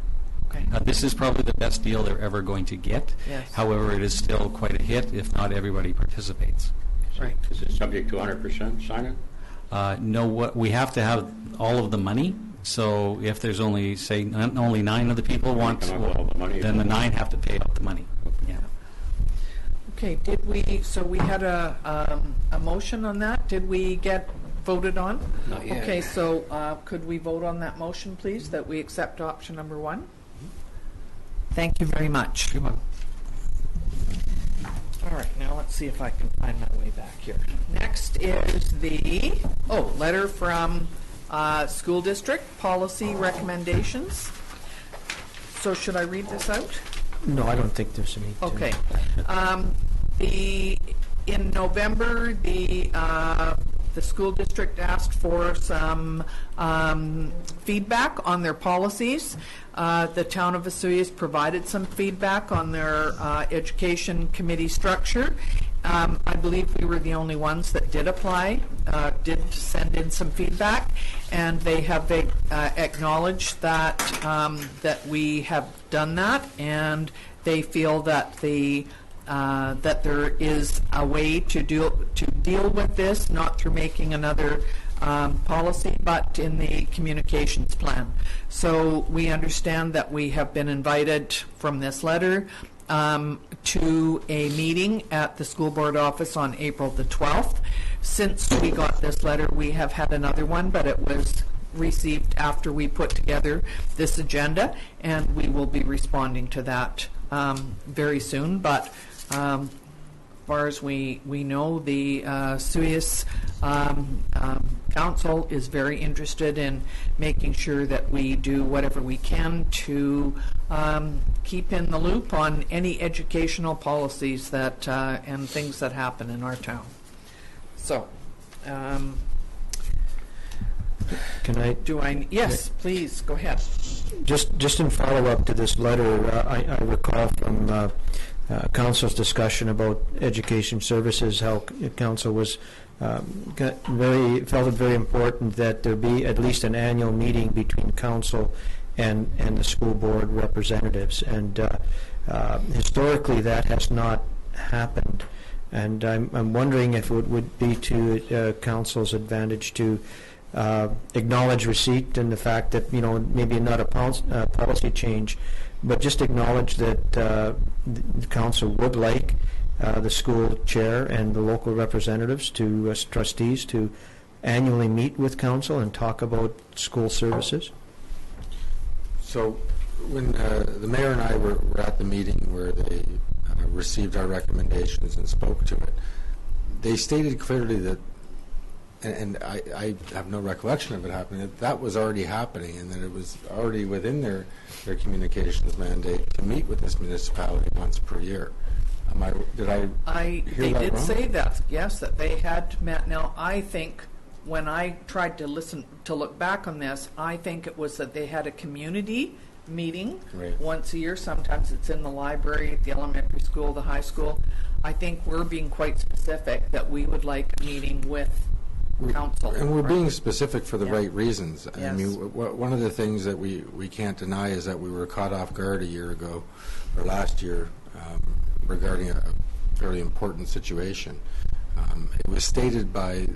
A: Okay.
B: This is probably the best deal they're ever going to get.
A: Yes.
B: However, it is still quite a hit if not everybody participates.
A: Right.
H: Is it subject to 100% sign-in?
B: No, we have to have all of the money. So if there's only, say, only 9 of the people want,
H: come up with all the money.
B: then the 9 have to pay out the money. Yeah.
A: Okay, so we had a motion on that. Did we get voted on?
H: Not yet.
A: Okay, so could we vote on that motion, please, that we accept option number 1? Thank you very much.
B: Good one.
A: All right, now let's see if I can find my way back here. Next is the, letter from school district, policy recommendations. So should I read this out?
G: No, I don't think there's any.
A: Okay. In November, the school district asked for some feedback on their policies. The town of Osoyoos provided some feedback on their education committee structure. I believe we were the only ones that did apply, did send in some feedback, and they have acknowledged that that we have done that, and they feel that that there is a way to deal with this, not through making another policy, but in the communications plan. So we understand that we have been invited from this letter to a meeting at the school board office on April the 12th. Since we got this letter, we have had another one, but it was received after we put together this agenda, and we will be responding to that very soon. But as far as we know, the Osoyoos Council is very interested in making sure that we do whatever we can to keep in the loop on any educational policies that and things that happen in our town. So,
G: Can I?
A: Yes, please, go ahead.
G: Just in follow-up to this letter, I recall from Council's discussion about education services, how Council was felt it very important that there be at least an annual meeting between Council and the school board representatives. And historically, that has not happened. And I'm wondering if it would be to Council's advantage to acknowledge receipt and the fact that, maybe not a policy change, but just acknowledge that the council would like the school chair and the local representatives to trustees to annually meet with council and talk about school services.
C: So when the mayor and I were at the meeting where they received our recommendations and spoke to it, they stated clearly that, and I have no recollection of it happening, that was already happening, and that it was already within their communications mandate to meet with this municipality once per year.
A: They did say that, yes, that they had met. Now, I think when I tried to look back on this, I think it was that they had a community meeting once a year. Sometimes it's in the library, at the elementary school, the high school. I think we're being quite specific that we would like a meeting with council.
C: And we're being specific for the right reasons.
A: Yes.
C: I mean, one of the things that we can't deny is that we were caught off guard a year ago, or last year, regarding a fairly important situation. It was stated by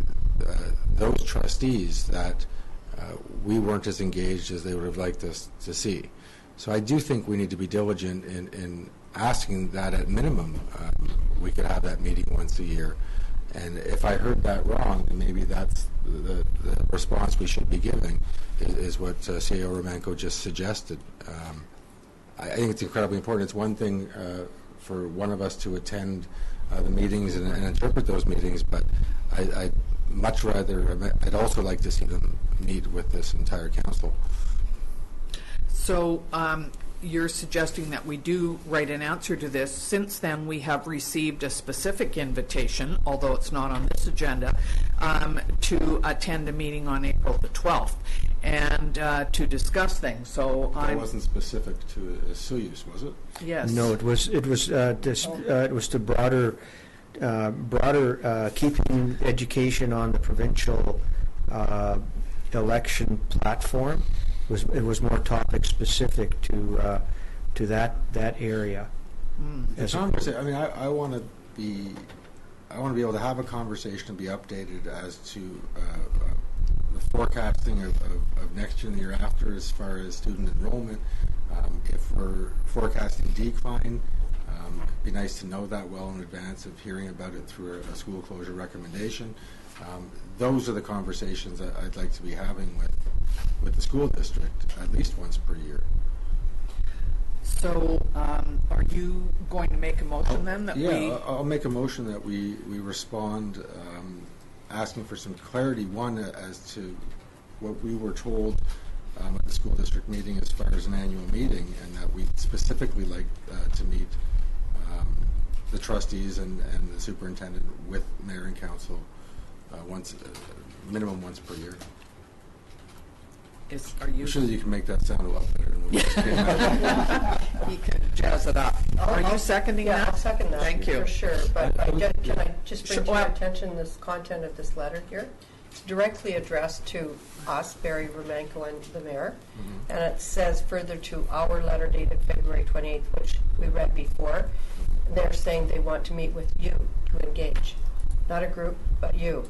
C: those trustees that we weren't as engaged as they would have liked us to see. So I do think we need to be diligent in asking that at minimum we could have that meeting once a year. And if I heard that wrong, then maybe that's the response we should be giving, is what CEO Romanko just suggested. I think it's incredibly important. It's one thing for one of us to attend the meetings and interpret those meetings, but I'd much rather, I'd also like to see them meet with this entire council.
A: So you're suggesting that we do write an answer to this. Since then, we have received a specific invitation, although it's not on this agenda, to attend a meeting on April the 12th and to discuss things. So
C: It wasn't specific to Osoyoos, was it?
A: Yes.
G: No, it was to broader keeping education on the provincial election platform. It was more topic specific to that area.
C: I mean, I want to be able to have a conversation and be updated as to the forecasting of next year and the year after as far as student enrollment. If we're forecasting decline, it'd be nice to know that well in advance of hearing about it through a school closure recommendation. Those are the conversations that I'd like to be having with the school district at least once per year.
A: So, are you going to make a motion then that
C: I'll make a motion that we respond asking for some clarity, one, as to what we were told at the school district meeting as far as an annual meeting, and that we'd specifically like to meet the trustees and the superintendent with mayor and council minimum once per year.
A: Are you?
C: I'm sure that you can make that sound a lot better than we just did.
A: He can jazz it up. Are you seconding that?
E: Yeah, I'll second that.
A: Thank you.
E: For sure, but can I just bring to your
A: Well,
E: attention this content of this letter here? It's directly addressed to us, Barry Romanko and the mayor, and it says further to our letter dated February 28th, which we read before. They're saying they want to meet with you to engage, not a group, but you.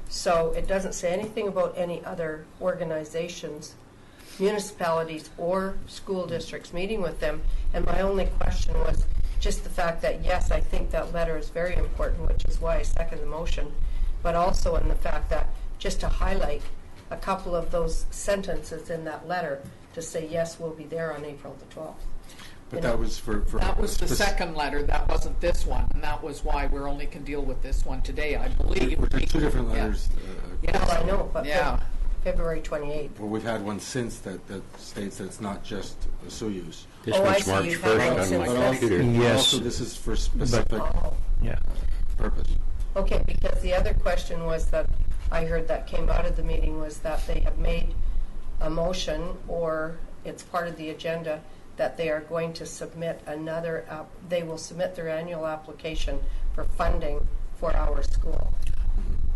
E: So it doesn't say anything about any other organizations, municipalities, or school districts meeting with them. And my only question was just the fact that, yes, I think that letter is very important, which is why I second the motion, but also in the fact that just to highlight a couple of those sentences in that letter to say, yes, we'll be there on April the 12th.
C: But that was for
A: that was the second letter. That wasn't this one, and that was why we only can deal with this one today, I believe.
C: Which are two different letters.
A: Yeah.
E: Well, I know, but February 28th.
C: Well, we've had one since that states that it's not just Osoyoos.
H: This one's March 1st on my computer.
C: Yes. Also, this is for specific purpose.
E: Okay, because the other question was that I heard that came out of the meeting was that they have made a motion, or it's part of the agenda, that they are going to submit they will submit their annual application for funding for our school.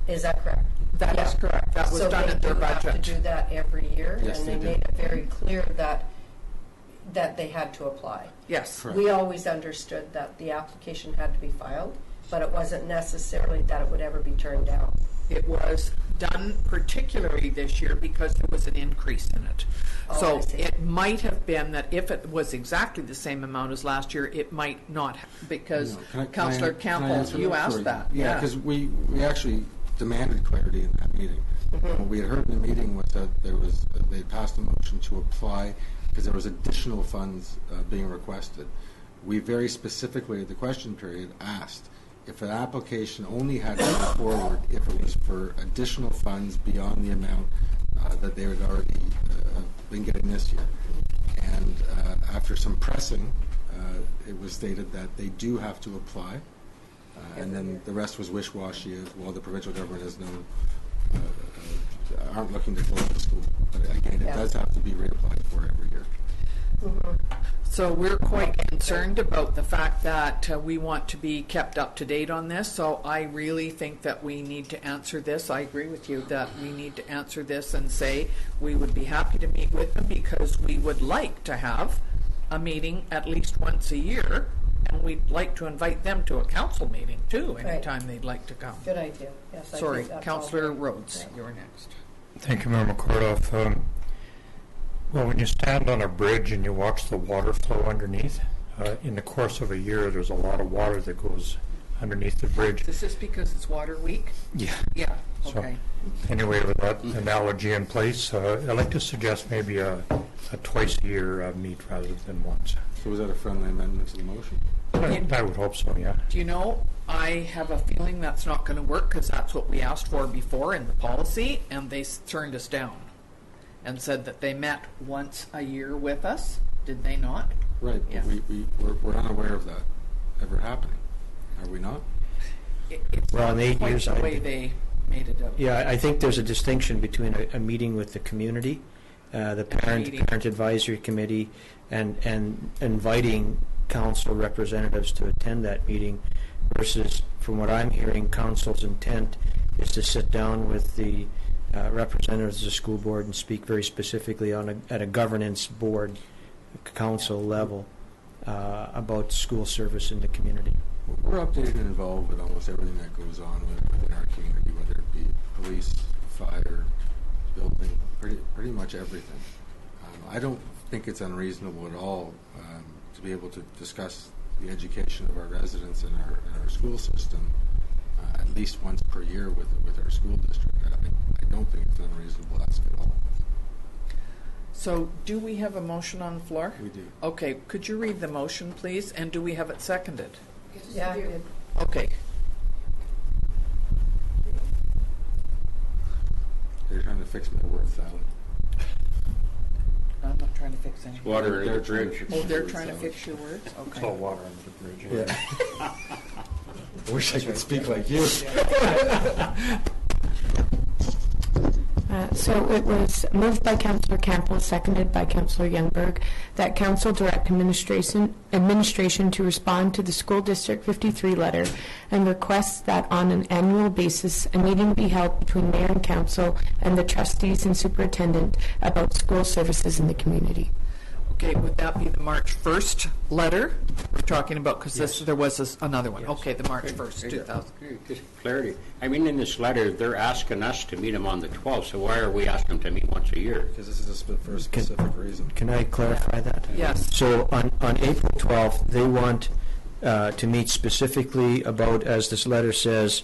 E: Is that correct?
A: That is correct. That was done in their budget.
E: So they have to do that every year,
C: yes,
E: and they made it very clear that they had to apply.
A: Yes.
C: Correct.
E: We always understood that the application had to be filed, but it wasn't necessarily that it would ever be turned down.
A: It was done particularly this year because there was an increase in it.
E: Oh,
A: so
E: I see.
A: it might have been that if it was exactly the same amount as last year, it might not, because Councillor Campbell, you asked that.
C: Yeah, because we actually demanded clarity in that meeting. What we had heard in the meeting was that they passed a motion to apply because there was additional funds being requested. We very specifically at the question period asked if an application only had to go forward if it was for additional funds beyond the amount that they had already been getting this year. And after some pressing, it was stated that they do have to apply, and then the rest was wish-washy of, well, the provincial government has aren't looking to close the school. But again, it does have to be reapplied for every year.
A: So we're quite concerned about the fact that we want to be kept up to date on this. So I really think that we need to answer this. I agree with you that we need to answer this and say we would be happy to meet with them because we would like to have a meeting at least once a year, and we'd like to invite them to a council meeting too anytime they'd like to come.
E: Good idea. Yes, I
A: Sorry,
E: think that's
A: Councillor
E: all right.
A: Rhodes, you're next.
D: Thank you, Mayor McCordoff. Well, when you stand on a bridge and you watch the water flow underneath, in the course of a year, there's a lot of water that goes underneath the bridge.
A: Is this because it's water week?
D: Yeah.
A: Yeah,
D: So,
A: okay.
D: anyway, with that analogy in place, I'd like to suggest maybe a twice-a-year meet rather than once.
C: So was that a friendly amendment to the motion?
D: I would hope so, yeah.
A: Do you know, I have a feeling that's not going to work because that's what we asked for before in the policy, and they turned us down and said that they met once a year with us. Did they not?
C: Right,
A: Yeah.
C: but we're unaware of that ever happening. Are we not?
A: It's
G: Well, in
A: not
G: 8
A: quite
G: years,
A: the way they made it out.
G: Yeah, I think there's a distinction between a meeting with the community, the parent advisory committee, and inviting council representatives to attend that meeting versus, from what I'm hearing, council's intent is to sit down with the representatives of the school board and speak very specifically at a governance board council level about school service in the community.
C: We're updated and involved with almost everything that goes on within our community, whether it be police, fire, building, pretty much everything. I don't think it's unreasonable at all to be able to discuss the education of our residents in our school system at least once per year with our school district. I don't think it's an unreasonable ask at all.
A: So do we have a motion on the floor?
C: We do.
A: Okay, could you read the motion, please? And do we have it seconded?
E: Yeah, I did.
A: Okay.
C: They're trying to fix my word salad.
A: I'm not trying to fix anything.
H: Water in the
C: They're
H: bridge.
A: Oh, they're trying to fix your words?
D: It's
A: Okay.
D: all water under the bridge.
C: Yeah. I wish I could speak like you.
K: So it was moved by Councillor Campbell, seconded by Councillor Youngberg, that Council direct administration to respond to the School District 53 letter and requests that on an annual basis a meeting be held between Mayor and Council and the trustees and superintendent about school services in the community.
A: Okay, would that be the March 1st letter we're talking about? Because there was another one. Okay, the March 1st, 2000.
H: Just clarity. I mean, in this letter, they're asking us to meet them on the 12th, so why are we asking them to meet once a year?
C: Because this is for a specific reason.
G: Can I clarify that?
A: Yes.
G: So on April 12th, they want to meet specifically about, as this letter says,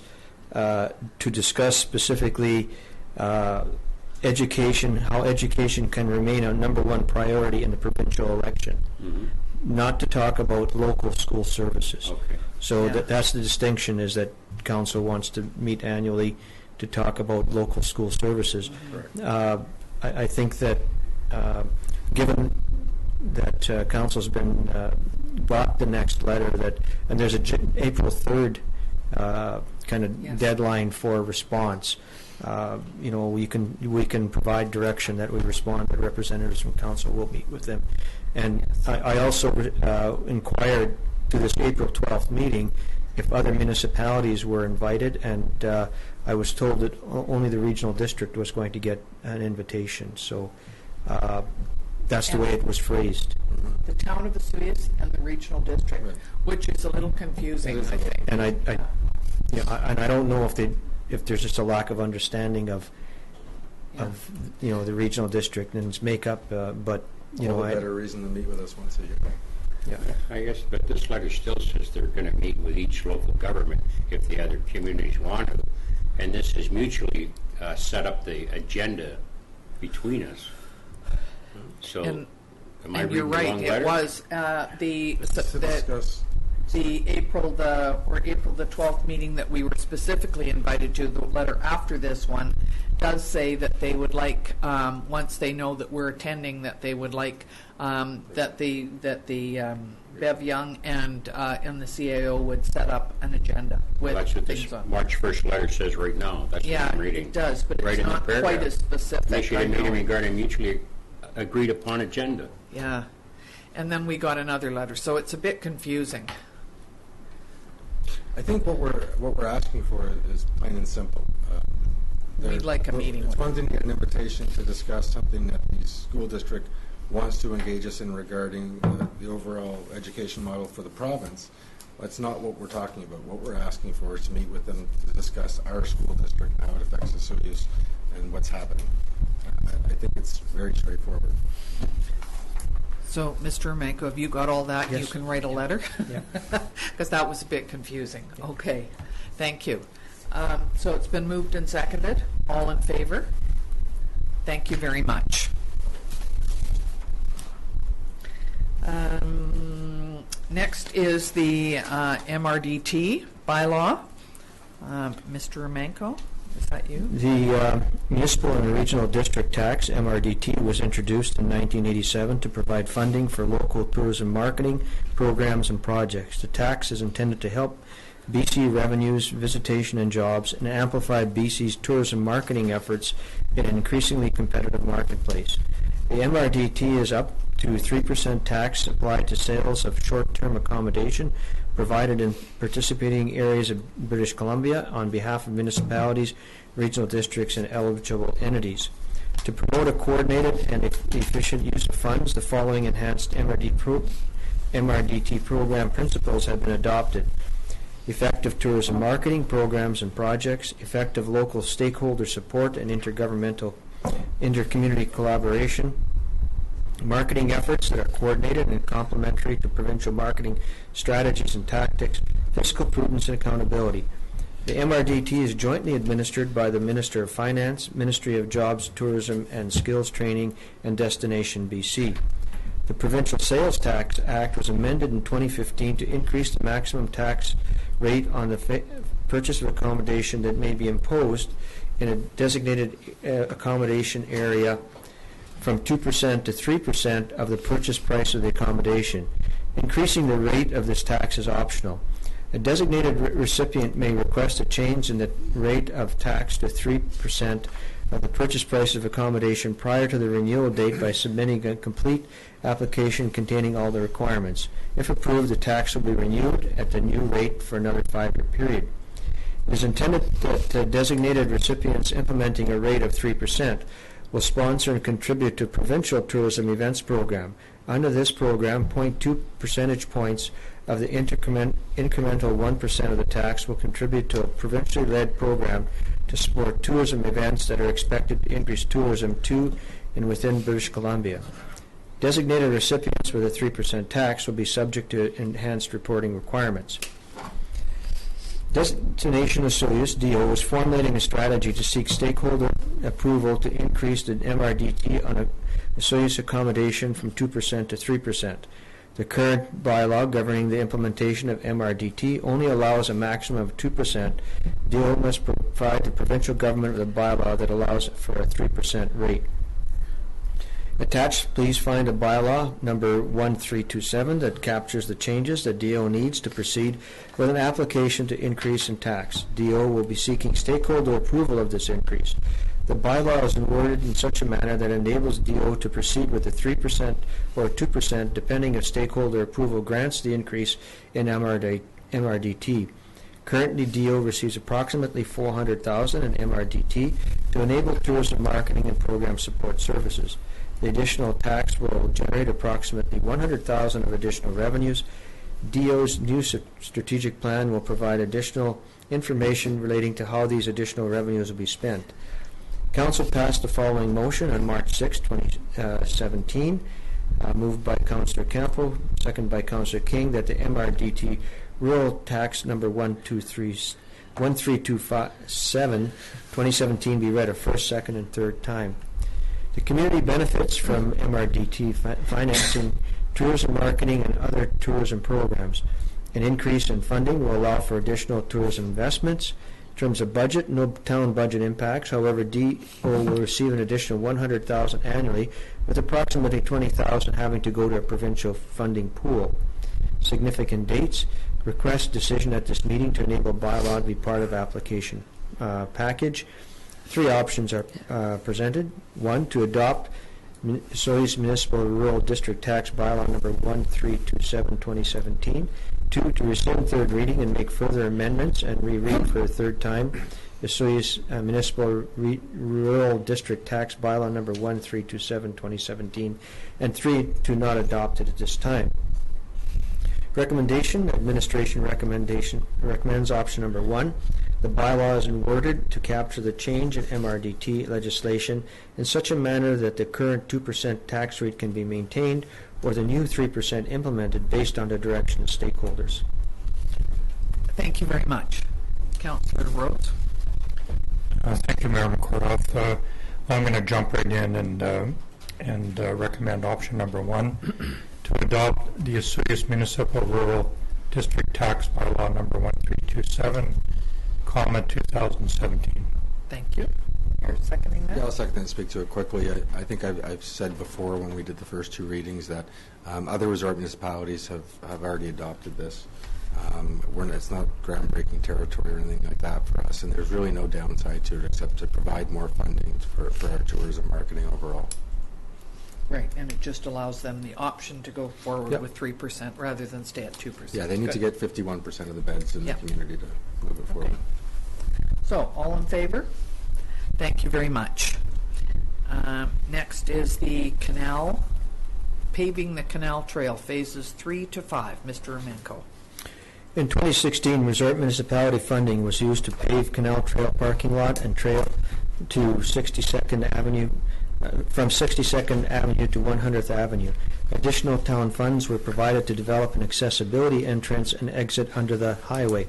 G: to discuss specifically education, how education can remain a number one priority in the provincial election, not to talk about local school services.
H: Okay.
G: So
A: Yeah.
G: that's the distinction, is that council wants to meet annually to talk about local school services. I think that given that council's been brought the next letter, that and there's a April 3rd kind of
A: Yes.
G: deadline for response. We can provide direction that we respond, that representatives from council will meet with them. And I also inquired to this April 12th meeting if other municipalities were invited, and I was told that only the regional district was going to get an invitation. So that's the way it was phrased.
A: The town of Osoyoos and the regional district,
C: Right.
A: which is a little confusing, I think.
G: And I don't know if there's just a lack of understanding of the regional district and its makeup, but
C: All the better reason to meet with us once a year.
H: I guess, but this letter still says they're going to meet with each local government if the other communities want to, and this has mutually set up the agenda between us. So,
A: And
H: am I
A: And you're
H: reading
A: right,
H: the wrong letter?
A: it was
C: To discuss.
A: the April the 12th meeting that we were specifically invited to. The letter after this one does say that they would like, once they know that we're attending, that they would like that the Bev Young and the CAO would set up an agenda with
H: That's what
A: things
H: this
A: on.
H: March 1st letter says right now. That's
A: Yeah,
H: what I'm reading.
A: it does, but
H: Right
A: it's
H: in the
A: not quite
H: paragraph.
A: as specific.
H: They should
A: I
H: have meeting
A: know.
H: regarding mutually agreed upon agenda.
A: Yeah, and then we got another letter, so it's a bit confusing.
C: I think what we're asking for is plain and simple.
A: We'd like a meeting
C: It's
A: with
C: one thing to get an invitation to discuss something that the school district wants to engage us in regarding the overall education model for the province. That's not what we're talking about. What we're asking for is to meet with them to discuss our school district and how it affects the Osoyoos and what's happening. I think it's very straightforward.
A: So, Mr. Romanko, have you got all that? You
G: Yes.
A: can write a letter?
G: Yeah.
A: Because that was a bit confusing. Okay, thank you. So it's been moved and seconded. All in favor? Thank you very much. Next is the MRDT bylaw. Mr. Romanko, is that you?
G: The municipal and regional district tax, MRDT, was introduced in 1987 to provide funding for local tourism marketing programs and projects. The tax is intended to help BC revenues, visitation and jobs, and amplify BC's tourism marketing efforts in an increasingly competitive marketplace. The MRDT is up to 3% tax applied to sales of short-term accommodation provided in participating areas of British Columbia on behalf of municipalities, regional districts, and eligible entities. To promote a coordinated and efficient use of funds, the following enhanced MRDT program principles have been adopted: effective tourism marketing programs and projects, effective local stakeholder support and intergovernmental intercommunity collaboration, marketing efforts that are coordinated and complementary to provincial marketing strategies and tactics, fiscal prudence and accountability. The MRDT is jointly administered by the Minister of Finance, Ministry of Jobs, Tourism and Skills Training, and Destination BC. The Provincial Sales Tax Act was amended in 2015 to increase the maximum tax rate on the purchase of accommodation that may be imposed in a designated accommodation area from 2% to 3% of the purchase price of the accommodation. Increasing the rate of this tax is optional. A designated recipient may request a change in the rate of tax to 3% of the purchase price of accommodation prior to the renewal date by submitting a complete application containing all the requirements. If approved, the tax will be renewed at the new rate for another 5-year period. It is intended that designated recipients implementing a rate of 3% will sponsor and contribute to provincial tourism events program. Under this program, 0.2 percentage points of the incremental 1% of the tax will contribute to a provincially led program to support tourism events that are expected to increase tourism to and within British Columbia. Designated recipients with a 3% tax will be subject to enhanced reporting requirements. Destination Osoyoos, DO, is formulating a strategy to seek stakeholder approval to increase the MRDT on Osoyoos accommodation from 2% to 3%. The current bylaw governing the implementation of MRDT only allows a maximum of 2%. DO must provide the provincial government with a bylaw that allows for a 3% rate. Attached, please find a bylaw number 1327 that captures the changes that DO needs to proceed with an application to increase in tax. DO will be seeking stakeholder approval of this increase. The bylaw is worded in such a manner that enables DO to proceed with the 3% or 2%, depending if stakeholder approval grants the increase in MRDT. Currently, DO receives approximately $400,000 in MRDT to enable tourism marketing and program support services. The additional tax will generate approximately $100,000 of additional revenues. DO's new strategic plan will provide additional information relating to how these additional revenues will be spent. Council passed the following motion on March 6, 2017, moved by Councillor Campbell, seconded by Councillor King, that the MRDT rural tax number 1327, 2017 be read a first, second, and third time. The community benefits from MRDT financing tourism marketing and other tourism programs. An increase in funding will allow for additional tourism investments. In terms of budget, no town budget impacts. However, DO will receive an additional $100,000 annually, with approximately $20,000 having to go to a provincial funding pool. Significant dates: request decision at this meeting to enable bylaw to be part of application package. 3 options are presented. 1, to adopt Osoyoos Municipal Rural District Tax Bylaw number 1327, 2017. 2, to rescind third reading and make further amendments and reread for a third time Osoyoos Municipal Rural District Tax Bylaw number 1327, 2017. And 3, to not adopt it at this time. Recommendation: Administration recommends option number 1. The bylaw is worded to capture the change in MRDT legislation in such a manner that the current 2% tax rate can be maintained or the new 3% implemented based on the direction of stakeholders.
A: Thank you very much. Councillor Rhodes.
D: Thank you, Mayor McCordoff. I'm going to jump right in and recommend option number 1 to adopt the Osoyoos Municipal Rural District Tax Bylaw number 1327, 2017.
A: Thank you. You're seconding that?
C: Yeah, I'll second and speak to it quickly. I think I've said before when we did the first 2 readings that other resort municipalities have already adopted this. It's not groundbreaking territory or anything like that for us, and there's really no downside to it except to provide more funding for our tourism marketing overall.
A: Right, and it just allows them the option to go forward with 3% rather than stay at 2%.
C: Yeah, they need to get 51% of the beds in the community to move it forward.
A: So, all in favor? Thank you very much. Next is the canal, paving the canal trail, phases 3 to 5. Mr. Emenko.
G: In 2016, resort municipality funding was used to pave canal trail parking lot and trail to 62nd Avenue, from 62nd Avenue to 100th Avenue. Additional town funds were provided to develop an accessibility entrance and exit under the highway.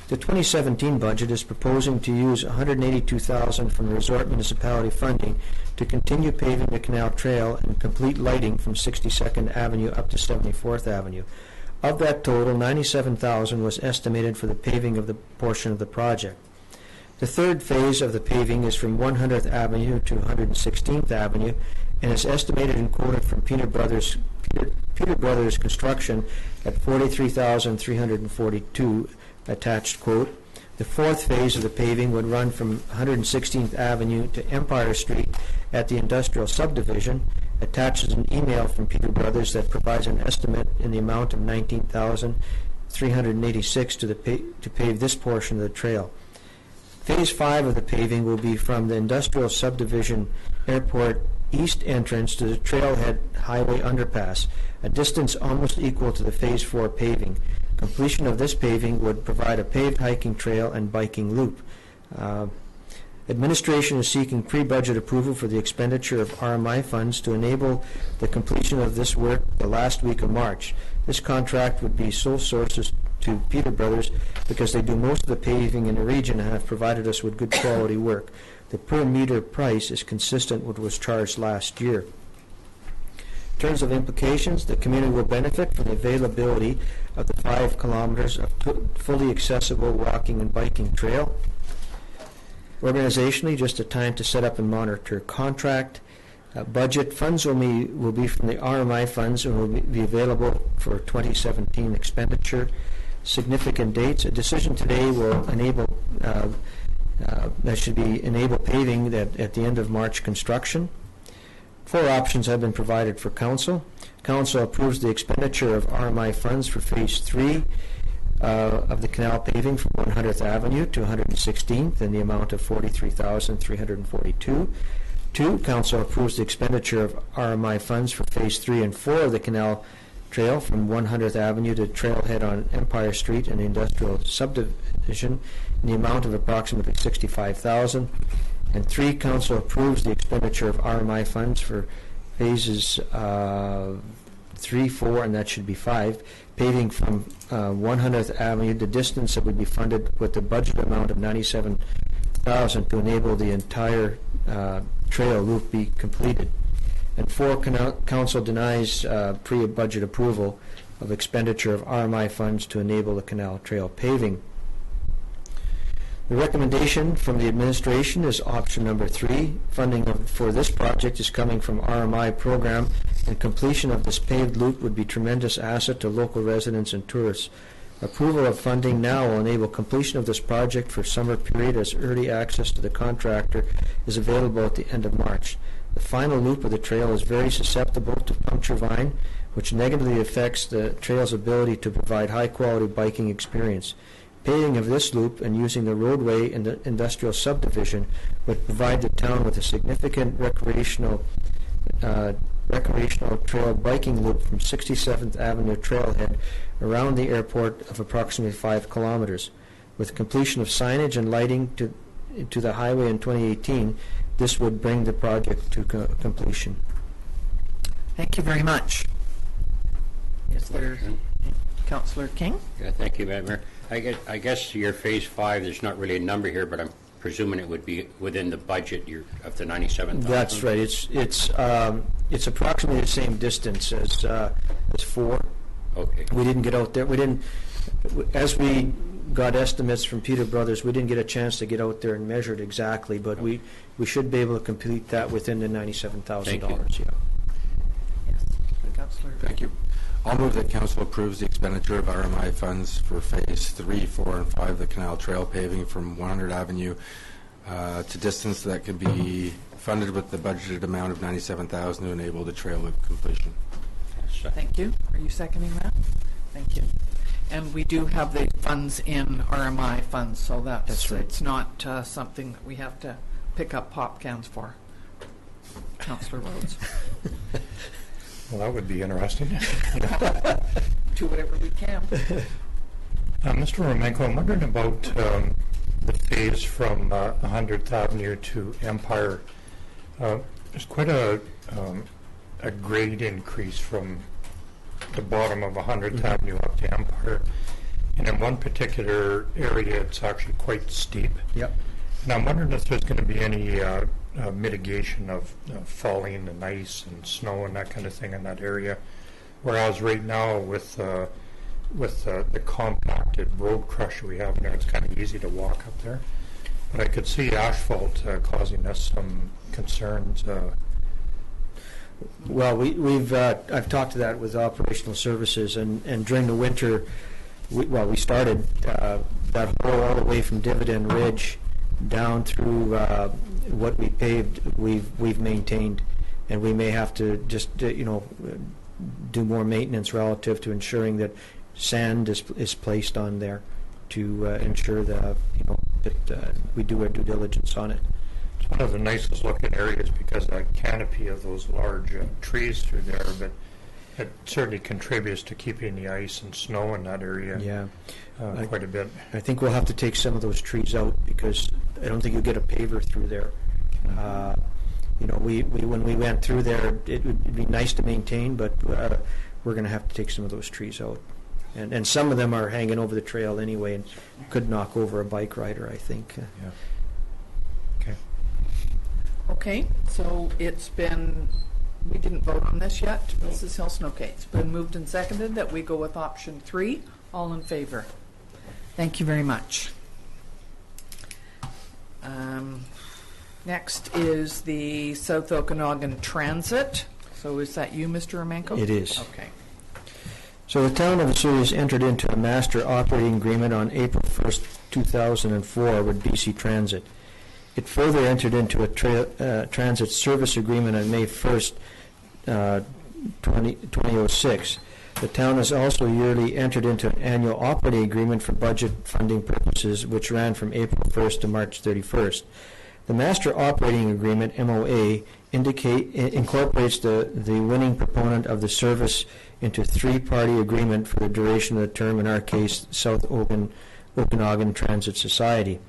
G: The 2017 budget is proposing to use $182,000 from the resort municipality funding to continue paving the canal trail and complete lighting from 62nd Avenue up to 74th Avenue. Of that total, $97,000 was estimated for the paving of the portion of the project. The third phase of the paving is from 100th Avenue to 116th Avenue and is estimated and quoted from Peter Brothers Construction at $43,342, attached quote. The fourth phase of the paving would run from 116th Avenue to Empire Street at the industrial subdivision. Attaches an email from Peter Brothers that provides an estimate in the amount of $19,386 to pave this portion of the trail. Phase 5 of the paving will be from the industrial subdivision airport east entrance to the trailhead highway underpass, a distance almost equal to the Phase 4 paving. Completion of this paving would provide a paved hiking trail and biking loop. Administration is seeking pre-budget approval for the expenditure of RMI funds to enable the completion of this work the last week of March. This contract would be sole sources to Peter Brothers because they do most of the paving in the region and have provided us with good quality work. The per meter price is consistent with what was charged last year. In terms of implications, the community will benefit from the availability of the 5 kilometers of fully accessible walking and biking trail. Organizationally, just a time to set up and monitor contract. Budget funds will be from the RMI funds and will be available for 2017 expenditure. Significant dates. A decision today will enable enable paving at the end of March construction. 4 options have been provided for Council. Council approves the expenditure of RMI funds for Phase 3 of the canal paving from 100th Avenue to 116th in the amount of $43,342. 2, Council approves the expenditure of RMI funds for Phase 3 and 4 of the canal trail from 100th Avenue to trailhead on Empire Street and the industrial subdivision in the amount of approximately $65,000. And 3, Council approves the expenditure of RMI funds for Phases 3, 4, and that should be 5, paving from 100th Avenue, the distance that would be funded with the budget amount of $97,000 to enable the entire trail loop be completed. And 4, Council denies pre-budget approval of expenditure of RMI funds to enable the canal trail paving. The recommendation from the administration is option number 3. Funding for this project is coming from RMI program, and completion of this paved loop would be a tremendous asset to local residents and tourists. Approval of funding now will enable completion of this project for summer period, as early access to the contractor is available at the end of March. The final loop of the trail is very susceptible to puncture vine, which negatively affects the trail's ability to provide high-quality biking experience. Paving of this loop and using the roadway in the industrial subdivision would provide the town with a significant recreational trail biking loop from 67th Avenue trailhead around the airport of approximately 5 kilometers. With completion of signage and lighting to the highway in 2018, this would bring the project to completion.
A: Thank you very much. Is there Councillor King?
H: Yeah, thank you, Madam Mayor. I guess your Phase 5, there's not really a number here, but I'm presuming it would be within the budget of the $97,000.
G: That's right. It's approximately the same distance as 4.
H: Okay.
G: We didn't get out there. As we got estimates from Peter Brothers, we didn't get a chance to get out there and measure it exactly, but we should be able to complete that within the $97,000.
H: Thank you.
G: Yeah.
A: Yes. Councillor.
C: Thank you. I'll move that Council approves the expenditure of RMI funds for Phase 3, 4, and 5 of the canal trail paving from 100 Avenue to distance that can be funded with the budgeted amount of $97,000 to enable the trail loop completion.
A: Thank you. Are you seconding that? Thank you. And we do have the funds in RMI funds, so that's
G: right.
A: It's not something that we have to pick up pop cans for. Councillor Rhodes.
D: Well, that would be interesting.
A: Do whatever we can.
D: Mr. Romanko, I'm wondering about the phase from 100th Avenue to Empire, there's quite a grade increase from the bottom of 100th Avenue up to Empire. And in one particular area, it's actually quite steep.
G: Yep.
D: And I'm wondering if there's going to be any mitigation of falling and ice and snow and that kind of thing in that area. Whereas right now with the compacted road crusher we have in there, it's kind of easy to walk up there. But I could see asphalt causing us some concerns.
G: Well, I've talked to that with operational services, and during the winter, we started that hole all the way from Dividend Ridge down through what we paved. We've maintained, and we may have to just do more maintenance relative to ensuring that sand is placed on there to ensure that that we do our due diligence on it.
D: It's one of the nicest looking areas because of that canopy of those large trees through there, but it certainly contributes to keeping the ice and snow in that area.
G: Yeah,
D: quite a bit.
G: I think we'll have to take some of those trees out because I don't think you'll get a paver through there. When we went through there, it would be nice to maintain, but we're going to have to take some of those trees out. And some of them are hanging over the trail anyway and could knock over a bike rider, I think.
D: Yeah. Okay.
A: Okay, so we didn't vote on this yet, Mrs. Hilson. Okay, it's been moved and seconded that we go with option 3. All in favor? Thank you very much. Next is the South Okanagan Transit. So is that you, Mr. Emenko?
G: It is.
A: Okay.
G: So the town of Osoyoos entered into a master operating agreement on April 1st, 2004 with BC Transit. It further entered into a transit service agreement on May 1st, 2006. The town has also yearly entered into an annual operating agreement for budget funding purposes, which ran from April 1st to March 31st. The Master Operating Agreement, MOA, incorporates the winning proponent of the service into a 3-party agreement for the duration of the term, in our case, South Okanagan Transit Society.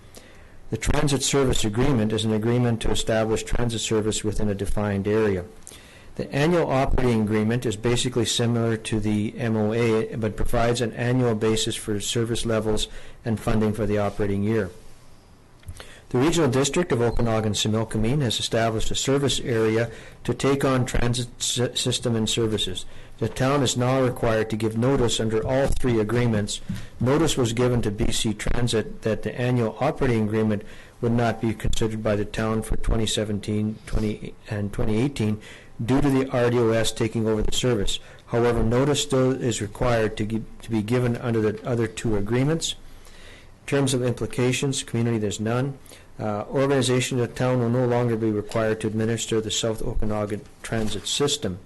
G: The Transit Service Agreement is an agreement to establish transit service within a defined area. The annual operating agreement is basically similar to the MOA, but provides an annual basis for service levels and funding for the operating year. The Regional District of Okanagan-Similkameen has established a service area to take on transit system and services. The town is now required to give notice under all 3 agreements. Notice was given to BC Transit that the annual operating agreement would not be considered by the town for 2017 and 2018 due to the RDOS taking over the service. However, notice still is required to be given under the other 2 agreements. In terms of implications, community, there's none. Organization of the town will no longer be required to administer the South Okanagan Transit System.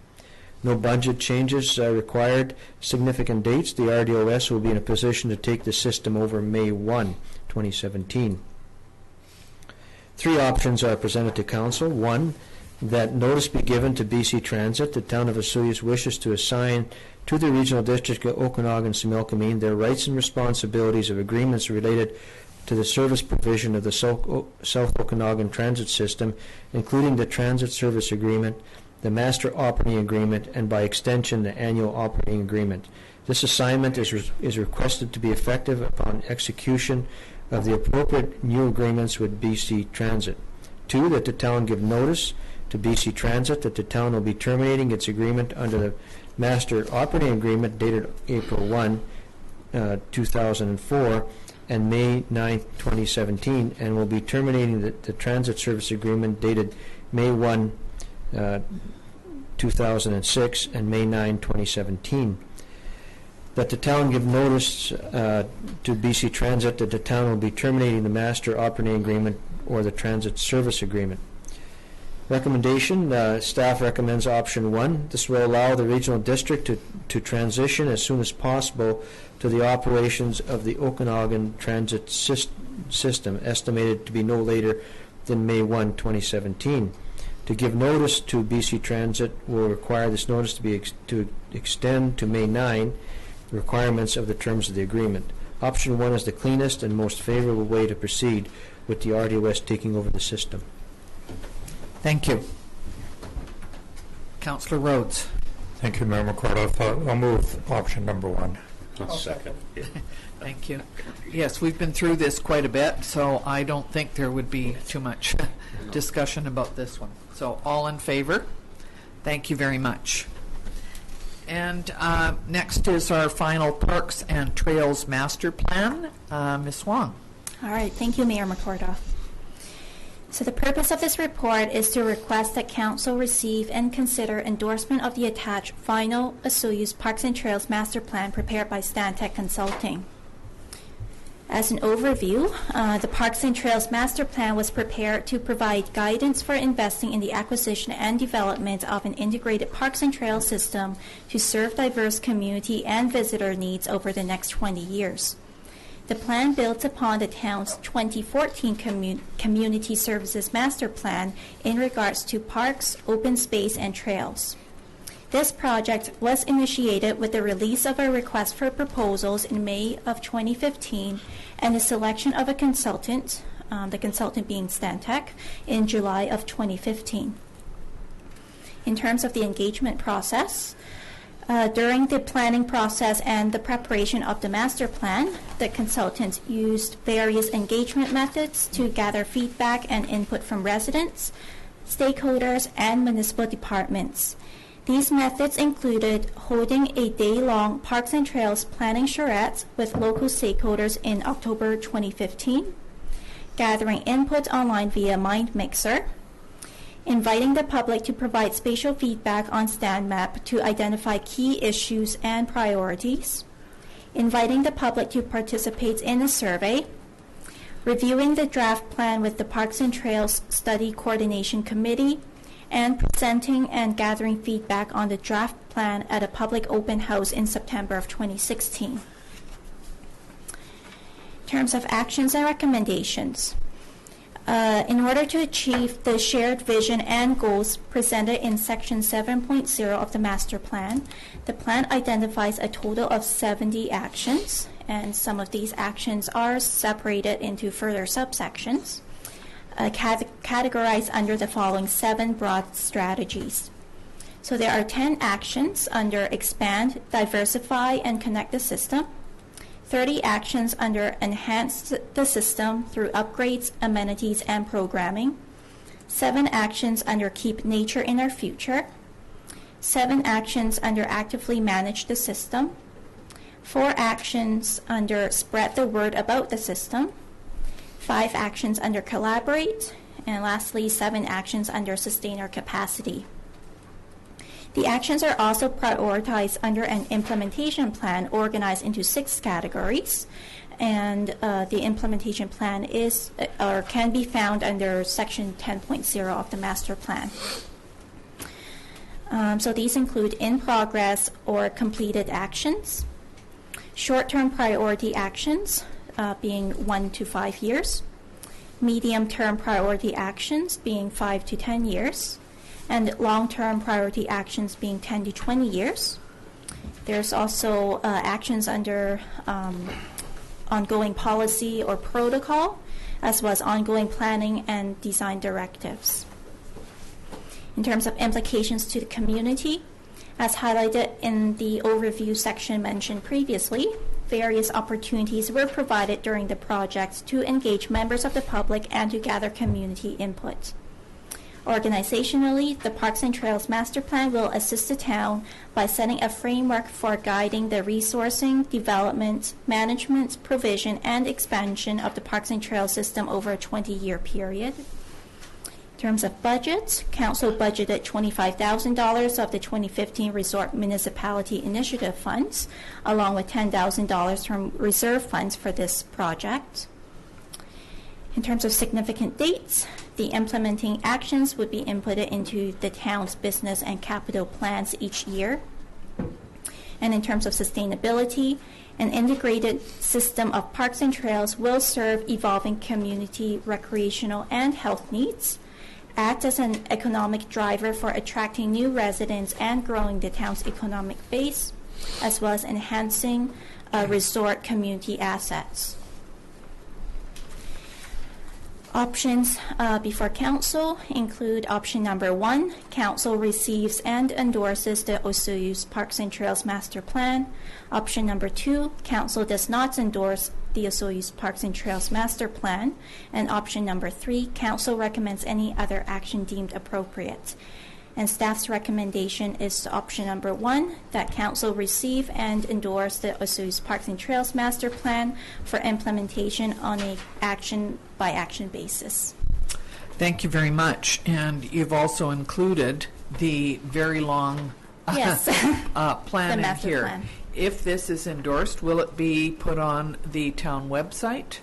G: No budget changes required. Significant dates, the RDOS will be in a position to take the system over May 1, 2017. 3 options are presented to Council. 1, that notice be given to BC Transit. The town of Osoyoos wishes to assign to the Regional District of Okanagan-Similkameen their rights and responsibilities of agreements related to the service provision of the South Okanagan Transit System, including the Transit Service Agreement, the Master Operating Agreement, and by extension, the Annual Operating Agreement. This assignment is requested to be effective upon execution of the appropriate new agreements with BC Transit. 2, that the town give notice to BC Transit that the town will be terminating its agreement under the Master Operating Agreement dated April 1, 2004, and May 9, 2017, and will be terminating the Transit Service Agreement dated May 1, 2006, and May 9, 2017. That the town give notice to BC Transit that the town will be terminating the Master Operating Agreement or the Transit Service Agreement. Recommendation, staff recommends option 1. This will allow the Regional District to transition as soon as possible to the operations of the Okanagan Transit System, estimated to be no later than May 1, 2017. To give notice to BC Transit will require this notice to extend to May 9, the requirements of the terms of the agreement. Option 1 is the cleanest and most favorable way to proceed, with the RDOS taking over the system.
A: Thank you. Councillor Rhodes.
D: Thank you, Mayor McCordoff. I'll move option number 1.
H: I'll second.
A: Thank you. Yes, we've been through this quite a bit, so I don't think there would be too much discussion about this one. So all in favor? Thank you very much. And next is our final Parks and Trails Master Plan. Ms. Wong.
J: All right, thank you, Mayor McCordoff. So the purpose of this report is to request that Council receive and consider endorsement of the attached final Osoyoos Parks and Trails Master Plan prepared by Stantec Consulting. As an overview, the Parks and Trails Master Plan was prepared to provide guidance for investing in the acquisition and development of an integrated parks and trails system to serve diverse community and visitor needs over the next 20 years. The plan builds upon the town's 2014 Community Services Master Plan in regards to parks, open space, and trails. This project was initiated with the release of a request for proposals in May of 2015 and the selection of a consultant, the consultant being Stantec, in July of 2015. In terms of the engagement process, during the planning process and the preparation of the master plan, the consultants used various engagement methods to gather feedback and input from residents, stakeholders, and municipal departments. These methods included holding a day-long Parks and Trails planning charrette with local stakeholders in October 2015, gathering input online via MindMixer, inviting the public to provide spatial feedback on StandMap to identify key issues and priorities, inviting the public to participate in a survey, reviewing the draft plan with the Parks and Trails Study Coordination Committee, and presenting and gathering feedback on the draft plan at a public open house in September of 2016. In terms of actions and recommendations, in order to achieve the shared vision and goals presented in Section 7.0 of the Master Plan, the plan identifies a total of 70 actions, and some of these actions are separated into further subsections, categorized under the following 7 broad strategies. So there are 10 actions under Expand, Diversify, and Connect the System, 30 actions under Enhance the System through upgrades, amenities, and programming, 7 actions under Keep Nature in Our Future, 7 actions under Actively Manage the System, 4 actions under Spread the Word about the System, 5 actions under Collaborate, and lastly, 7 actions under Sustain Our Capacity. The actions are also prioritized under an implementation plan organized into 6 categories, and the implementation plan is or can be found under Section 10.0 of the Master Plan. So these include in progress or completed actions, short-term priority actions, being 1 to 5 years, medium-term priority actions being 5 to 10 years, and long-term priority actions being 10 to 20 years. There's also actions under ongoing policy or protocol, as well as ongoing planning and design directives. In terms of implications to the community, as highlighted in the overview section mentioned previously, various opportunities were provided during the project to engage members of the public and to gather community input. Organizationally, the Parks and Trails Master Plan will assist the town by setting a framework for guiding the resourcing, development, management, provision, and expansion of the Parks and Trails system over a 20-year period. In terms of budget, Council budgeted $25,000 of the 2015 Resort Municipality Initiative funds, along with $10,000 from reserve funds for this project. In terms of significant dates, the implementing actions would be inputted into the town's business and capital plans each year. And in terms of sustainability, an integrated system of parks and trails will serve evolving community, recreational, and health needs, act as an economic driver for attracting new residents and growing the town's economic base, as well as enhancing resort community assets. Options before council include option number 1, council receives and endorses the Osoyoos Parks and Trails Master Plan. Option number 2, council does not endorse the Osoyoos Parks and Trails Master Plan. And option number 3, council recommends any other action deemed appropriate. And staff's recommendation is option number 1, that council receive and endorse the Osoyoos Parks and Trails Master Plan for implementation on a action-by-action basis.
A: Thank you very much. And you've also included the very long
J: Yes.
A: plan
J: The
A: in
J: master
A: here.
J: plan.
A: If this is endorsed, will it be put on the town website?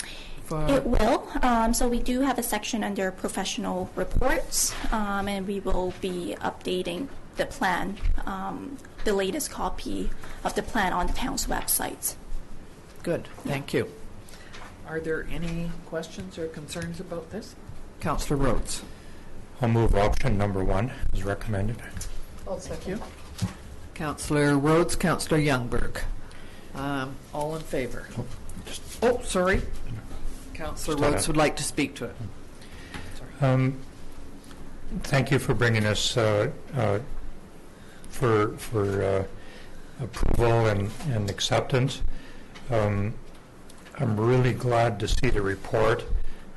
J: It will. So we do have a section under professional reports, and we will be updating the plan, the latest copy of the plan on the town's website.
A: Good, thank you. Are there any questions or concerns about this? Councillor Rhodes.
D: I'll move option number 1 as recommended.
A: Thank you. Councillor Rhodes, Councillor Youngberg. All in favor? Sorry. Councillor Rhodes would like to speak to it.
D: Thank you for bringing us for approval and acceptance. I'm really glad to see the report.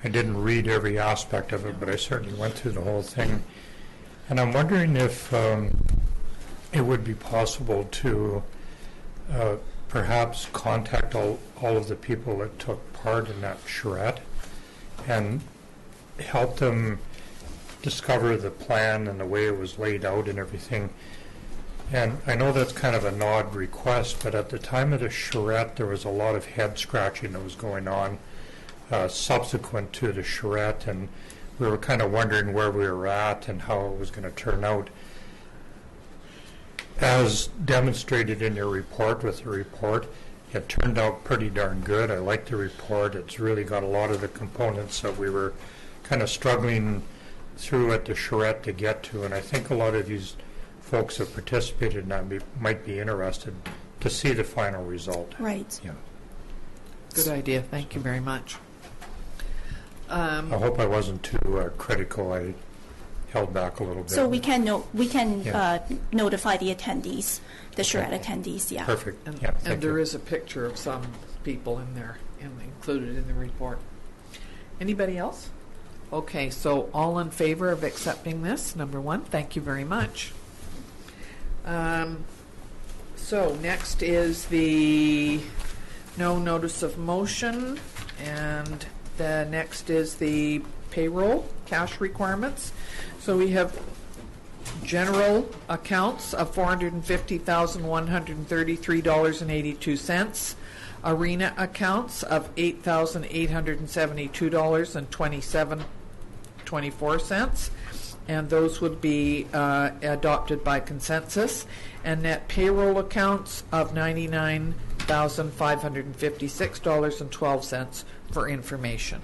D: I didn't read every aspect of it, but I certainly went through the whole thing. And I'm wondering if it would be possible to perhaps contact all of the people that took part in that charrette and help them discover the plan and the way it was laid out and everything. And I know that's kind of an odd request, but at the time of the charrette, there was a lot of head scratching that was going on subsequent to the charrette, and we were kind of wondering where we were at and how it was going to turn out. As demonstrated in your report with the report, it turned out pretty darn good. I like the report. It's really got a lot of the components that we were kind of struggling through at the charrette to get to, and I think a lot of these folks that participated in that might be interested to see the final result.
J: Right.
D: Yeah.
A: Good idea. Thank you very much.
D: I hope I wasn't too critical. I held back a little bit.
J: So we can
D: Yeah.
J: notify the attendees, the charrette attendees. Yeah.
D: Perfect.
A: And,
D: Yeah,
A: and
D: thank
A: there
D: you.
A: is a picture of some people in there included in the report. Anybody else? Okay, so all in favor of accepting this, number 1, thank you very much. So next is the no notice of motion, and the next is the payroll cash requirements. So we have general accounts of $450,133.82. Arena accounts of $8,872.24, and those would be adopted by consensus. And net payroll accounts of $99,556.12 for information.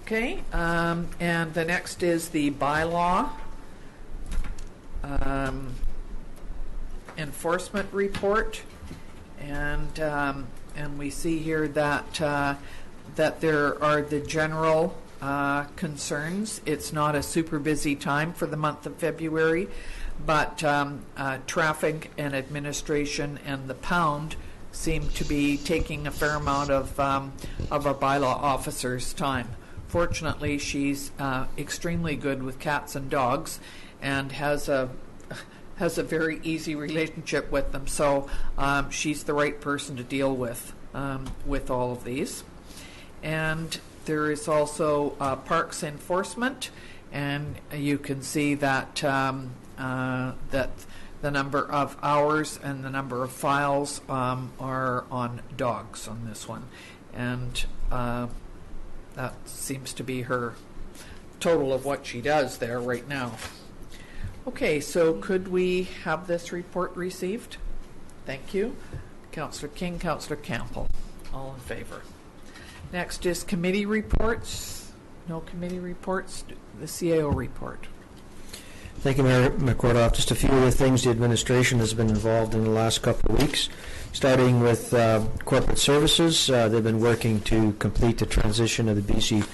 A: Okay, and the next is the bylaw enforcement report. And we see here that that there are the general concerns. It's not a super busy time for the month of February, but traffic and administration and the pound seem to be taking a fair amount of our bylaw officer's time. Fortunately, she's extremely good with cats and dogs, and has a very easy relationship with them. So she's the right person to deal with all of these. And there is also parks enforcement, and you can see that that the number of hours and the number of files are on dogs on this one, and that seems to be her total of what she does there right now. Okay, so could we have this report received? Thank you. Councillor King, Councillor Campbell, all in favor. Next is committee reports. No committee reports. The CAO report.
G: Thank you, Mayor McCordoff. Just a few of the things the administration has been involved in the last couple of weeks. Starting with corporate services, they've been working to complete the transition of the BC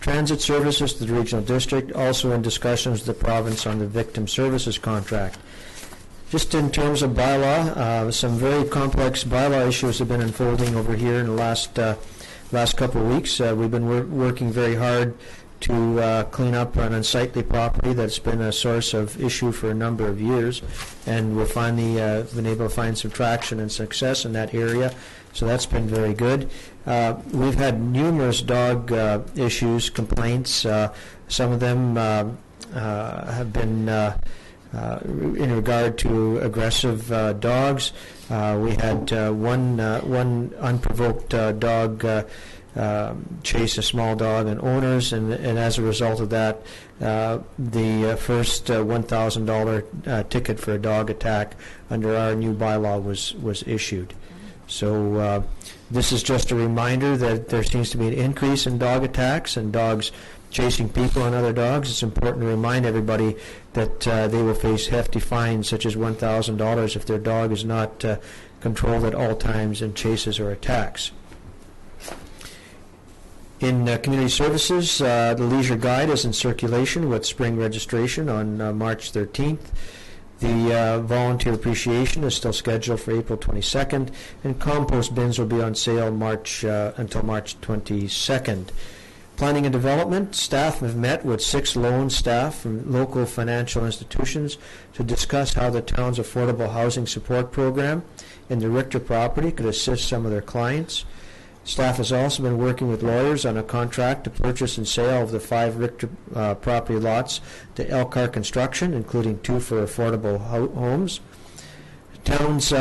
G: Transit services to the regional district, also in discussions with the province on the victim services contract. Just in terms of bylaw, some very complex bylaw issues have been unfolding over here in the last couple of weeks. We've been working very hard to clean up an unsightly property that's been a source of issue for a number of years, and we've finally been able to find some traction and success in that area, so that's been very good. We've had numerous dog issues, complaints. Some of them have been in regard to aggressive dogs. We had one unprovoked dog chase a small dog and owners, and as a result of that, the first $1,000 ticket for a dog attack under our new bylaw was issued. So this is just a reminder that there seems to be an increase in dog attacks and dogs chasing people and other dogs. It's important to remind everybody that they will face hefty fines such as $1,000 if their dog is not controlled at all times in chases or attacks. In community services, the Leisure Guide is in circulation with spring registration on March 13th. The volunteer appreciation is still scheduled for April 22nd, and compost bins will be on sale until March 22nd. Planning and development, staff have met with 6 lone staff from local financial institutions to discuss how the town's affordable housing support program in the Richter property could assist some of their clients. Staff has also been working with lawyers on a contract to purchase and sale of the 5 Richter property lots to Elkhart Construction, including 2 for affordable homes. The town's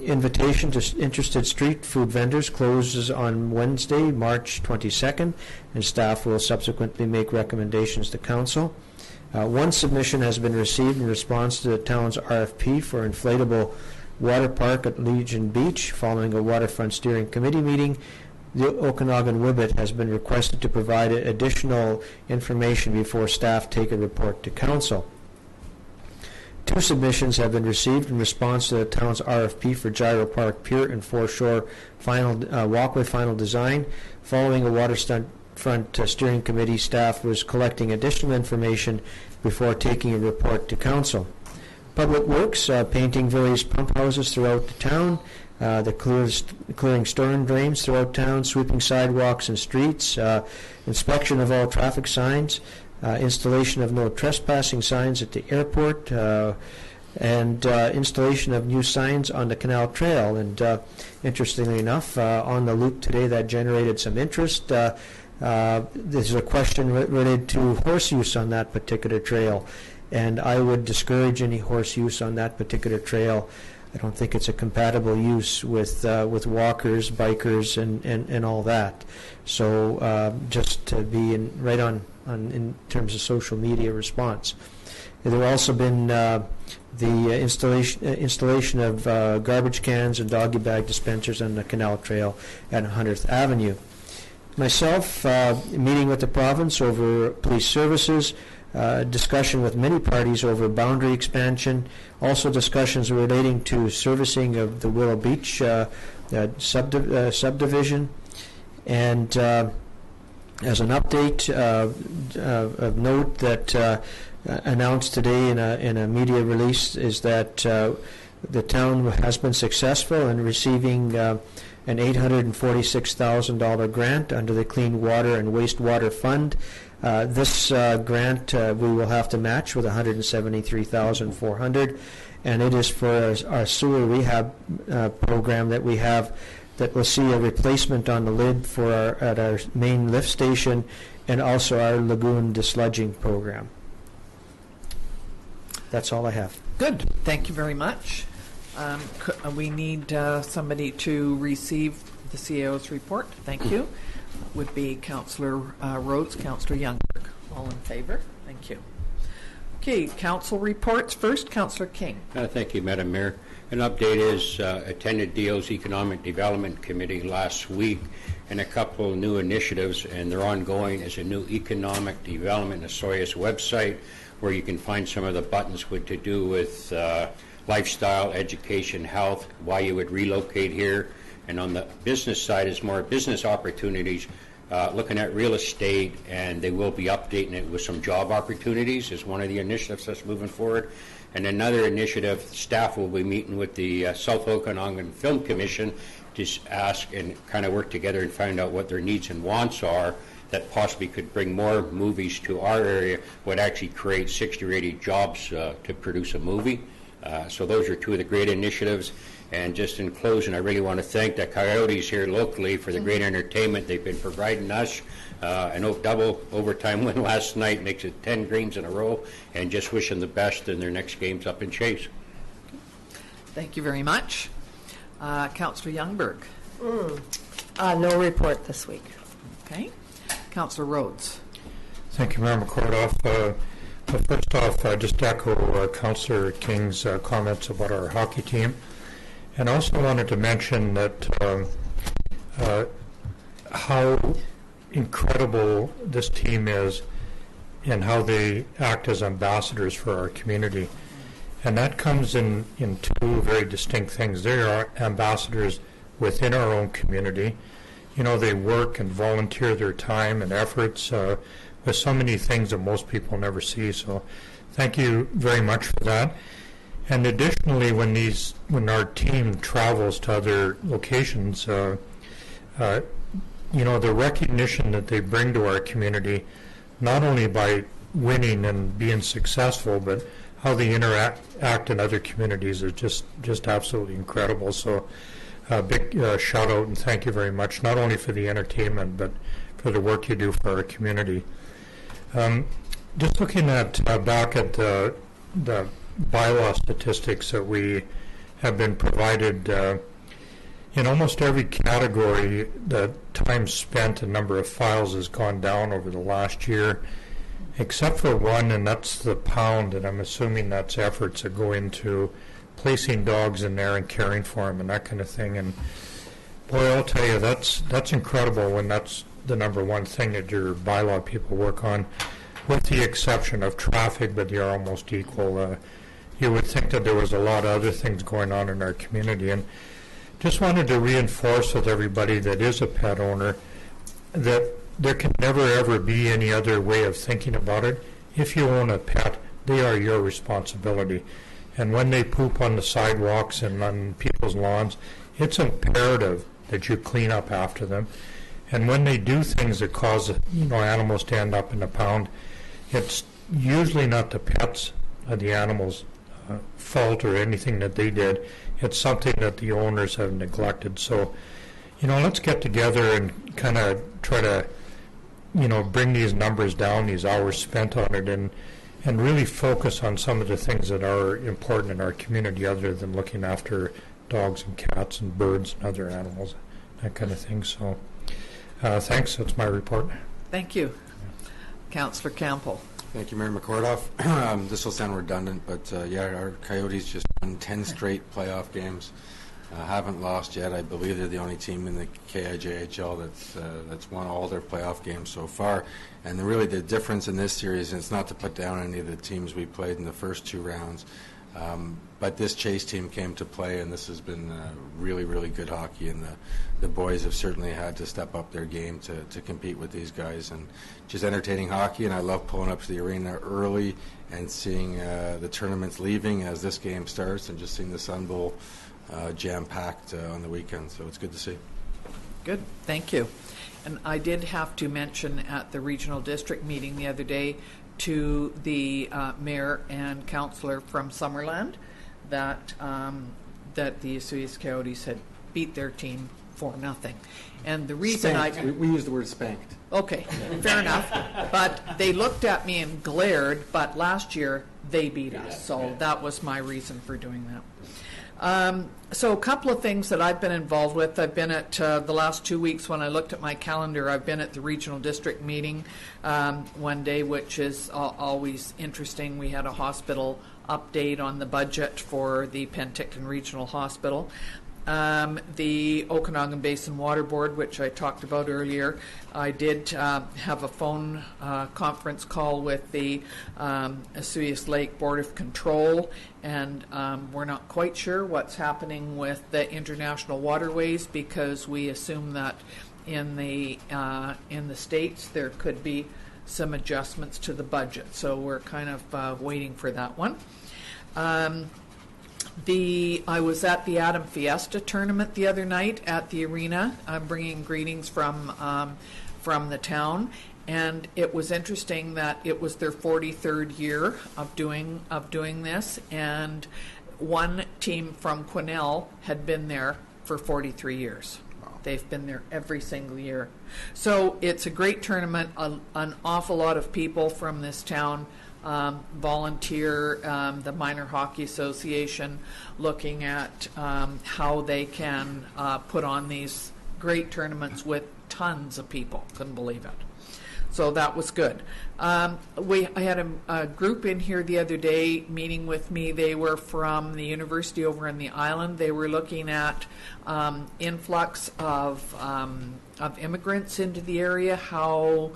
G: invitation to interested street food vendors closes on Wednesday, March 22nd, and staff will subsequently make recommendations to council. 1 submission has been received in response to the town's RFP for inflatable water park at Legion Beach. Following a waterfront steering committee meeting, the Okanagan WBIT has been requested to provide additional information before staff take a report to council. 2 submissions have been received in response to the town's RFP for Gyro Park Pier and Foreshore walkway final design. Following a waterfront steering committee, staff was collecting additional information before taking a report to council. Public Works, painting various pump houses throughout the town, clearing storm drains throughout town, sweeping sidewalks and streets, inspection of all traffic signs, installation of no trespassing signs at the airport, and installation of new signs on the canal trail. And interestingly enough, on the loop today that generated some interest. There's a question related to horse use on that particular trail, and I would discourage any horse use on that particular trail. I don't think it's a compatible use with walkers, bikers, and all that. So just to be right on in terms of social media response. There have also been the installation of garbage cans and doggy bag dispensers on the canal trail at 100th Avenue. Myself, meeting with the province over police services, discussion with many parties over boundary expansion, also discussions relating to servicing of the Willow Beach subdivision, and as an update of note that announced today in a media release is that the town has been successful in receiving an $846,000 grant under the Clean Water and Wastewater Fund. This grant we will have to match with $173,400, and it is for our sewer rehab program that we have, that will see a replacement on the lid at our main lift station, and also our lagoon desludging program. That's all I have.
A: Good. Thank you very much. We need somebody to receive the CAO's report. Thank you. Would be Councillor Rhodes, Councillor Youngberg. All in favor? Thank you. Okay, council reports. First, Councillor King.
H: Thank you, Madam Mayor. An update is attended DO's Economic Development Committee last week, and a couple of new initiatives, and they're ongoing, is a new economic development Osoyoos website where you can find some of the buttons with to do with lifestyle, education, health, why you would relocate here. And on the business side is more business opportunities, looking at real estate, and they will be updating it with some job opportunities is one of the initiatives that's moving forward. And another initiative, staff will be meeting with the South Okanagan Film Commission to ask and kind of work together and find out what their needs and wants are that possibly could bring more movies to our area, would actually create 60 or 80 jobs to produce a movie. So those are two of the great initiatives. And just in closing, I really want to thank the Coyotes here locally for the great entertainment they've been providing us. An double overtime win last night makes it 10 games in a row, and just wish them the best in their next games up in Chase.
A: Thank you very much. Councillor Youngberg.
E: No report this week.
A: Okay. Councillor Rhodes.
D: Thank you, Mayor McCordoff. First off, just echo Councillor King's comments about our hockey team. And I also wanted to mention that how incredible this team is and how they act as ambassadors for our community. And that comes in two very distinct things. They are ambassadors within our own community. You know, they work and volunteer their time and efforts with so many things that most people never see. So thank you very much for that. And additionally, when our team travels to other locations, you know, the recognition that they bring to our community, not only by winning and being successful, but how they interact in other communities is just absolutely incredible. So a big shout out and thank you very much, not only for the entertainment, but for the work you do for our community. Just looking at back at the bylaw statistics that we have been provided, in almost every category, the time spent and number of files has gone down over the last year, except for one, and that's the pound, and I'm assuming that's efforts that go into placing dogs in there and caring for them and that kind of thing. And boy, I'll tell you, that's incredible when that's the number one thing that your bylaw people work on, with the exception of traffic, but they are almost equal. You would think that there was a lot of other things going on in our community. And just wanted to reinforce with everybody that is a pet owner that there can never ever be any other way of thinking about it. If you own a pet, they are your responsibility. And when they poop on the sidewalks and on people's lawns, it's imperative that you clean up after them. And when they do things that cause, you know, animals to end up in a pound, it's usually not the pets or the animals' fault or anything that they did. It's something that the owners have neglected. So, you know, let's get together and kind of try to, you know, bring these numbers down, these hours spent on it, and really focus on some of the things that are important in our community other than looking after dogs and cats and birds and other animals, that kind of thing. So thanks. That's my report.
A: Thank you. Councillor Campbell.
C: Thank you, Mayor McCordoff. This will sound redundant, but yeah, our Coyotes just won 10 straight playoff games. Haven't lost yet. I believe they're the only team in the KIJHL that's won all their playoff games so far. And really the difference in this series, and it's not to put down any of the teams we played in the first two rounds, but this Chase team came to play, and this has been really, really good hockey, and the boys have certainly had to step up their game to compete with these guys, and just entertaining hockey. And I love pulling up to the arena early and seeing the tournaments leaving as this game starts, and just seeing the Sun Bowl jam-packed on the weekend. So it's good to see.
A: Good, thank you. And I did have to mention at the regional district meeting the other day to the mayor and councillor from Summerland that that the Osoyoos Coyotes had beat their team 4-0. And the reason
C: spanked. We use the word spanked.
A: Okay, fair enough. But they looked at me and glared, but last year they beat us. So that was my reason for doing that. So a couple of things that I've been involved with. I've been at the last 2 weeks when I looked at my calendar, I've been at the regional district meeting one day, which is always interesting. We had a hospital update on the budget for the Penticton Regional Hospital. The Okanagan Basin Water Board, which I talked about earlier, I did have a phone conference call with the Osoyoos Lake Board of Control, and we're not quite sure what's happening with the international waterways, because we assume that in the States there could be some adjustments to the budget, so we're kind of waiting for that one. I was at the Adam Fiesta tournament the other night at the arena. I'm bringing greetings from the town, and it was interesting that it was their 43rd year of doing this, and one team from Quesnel had been there for 43 years. They've been there every single year. So it's a great tournament. An awful lot of people from this town volunteer, the Minor Hockey Association, looking at how they can put on these great tournaments with tons of people. Couldn't believe it. So that was good. I had a group in here the other day meeting with me. They were from the university over in the island. They were looking at influx of immigrants into the area, how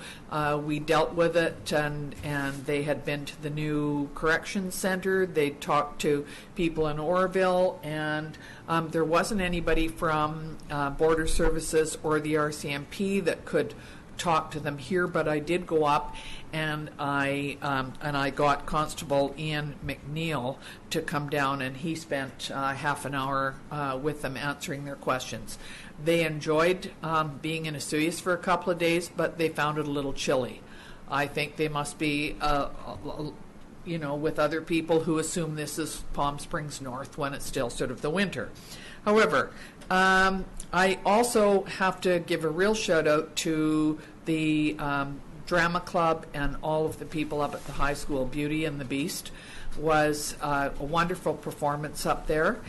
A: we dealt with it, and they had been to the new corrections center. They talked to people in Oroville, and there wasn't anybody from Border Services or the RCMP that could talk to them here, but I did go up and I got Constable Ian McNeil to come down, and he spent half an hour with them answering their questions. They enjoyed being in Osoyoos for a couple of days, but they found it a little chilly. I think they must be with other people who assume this is Palm Springs North when it's still sort of the winter. However, I also have to give a real shout out to the drama club and all of the people up at the high school. Beauty and the Beast was a wonderful performance up there.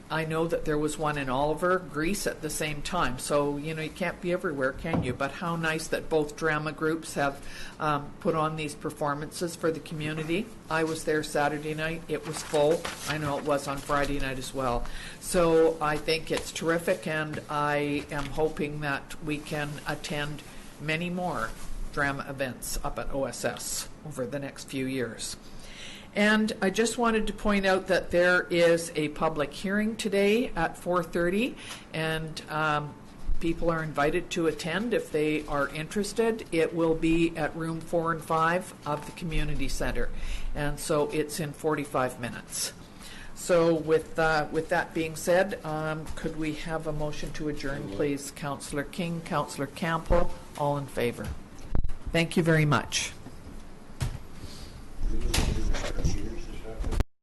A: I know that there was one in Oliver, Greece at the same time. So, you can't be everywhere, can you? But how nice that both drama groups have put on these performances for the community. I was there Saturday night. It was full. I know it was on Friday night as well. So I think it's terrific, and I am hoping that we can attend many more drama events up at OSS over the next few years. And I just wanted to point out that there is a public hearing today at 4:30, and people are invited to attend if they are interested. It will be at room 4 and 5 of the community center, and so it's in 45 minutes. So with that being said, could we have a motion to adjourn, please? Councillor King, Councillor Campbell, all in favor. Thank you very much.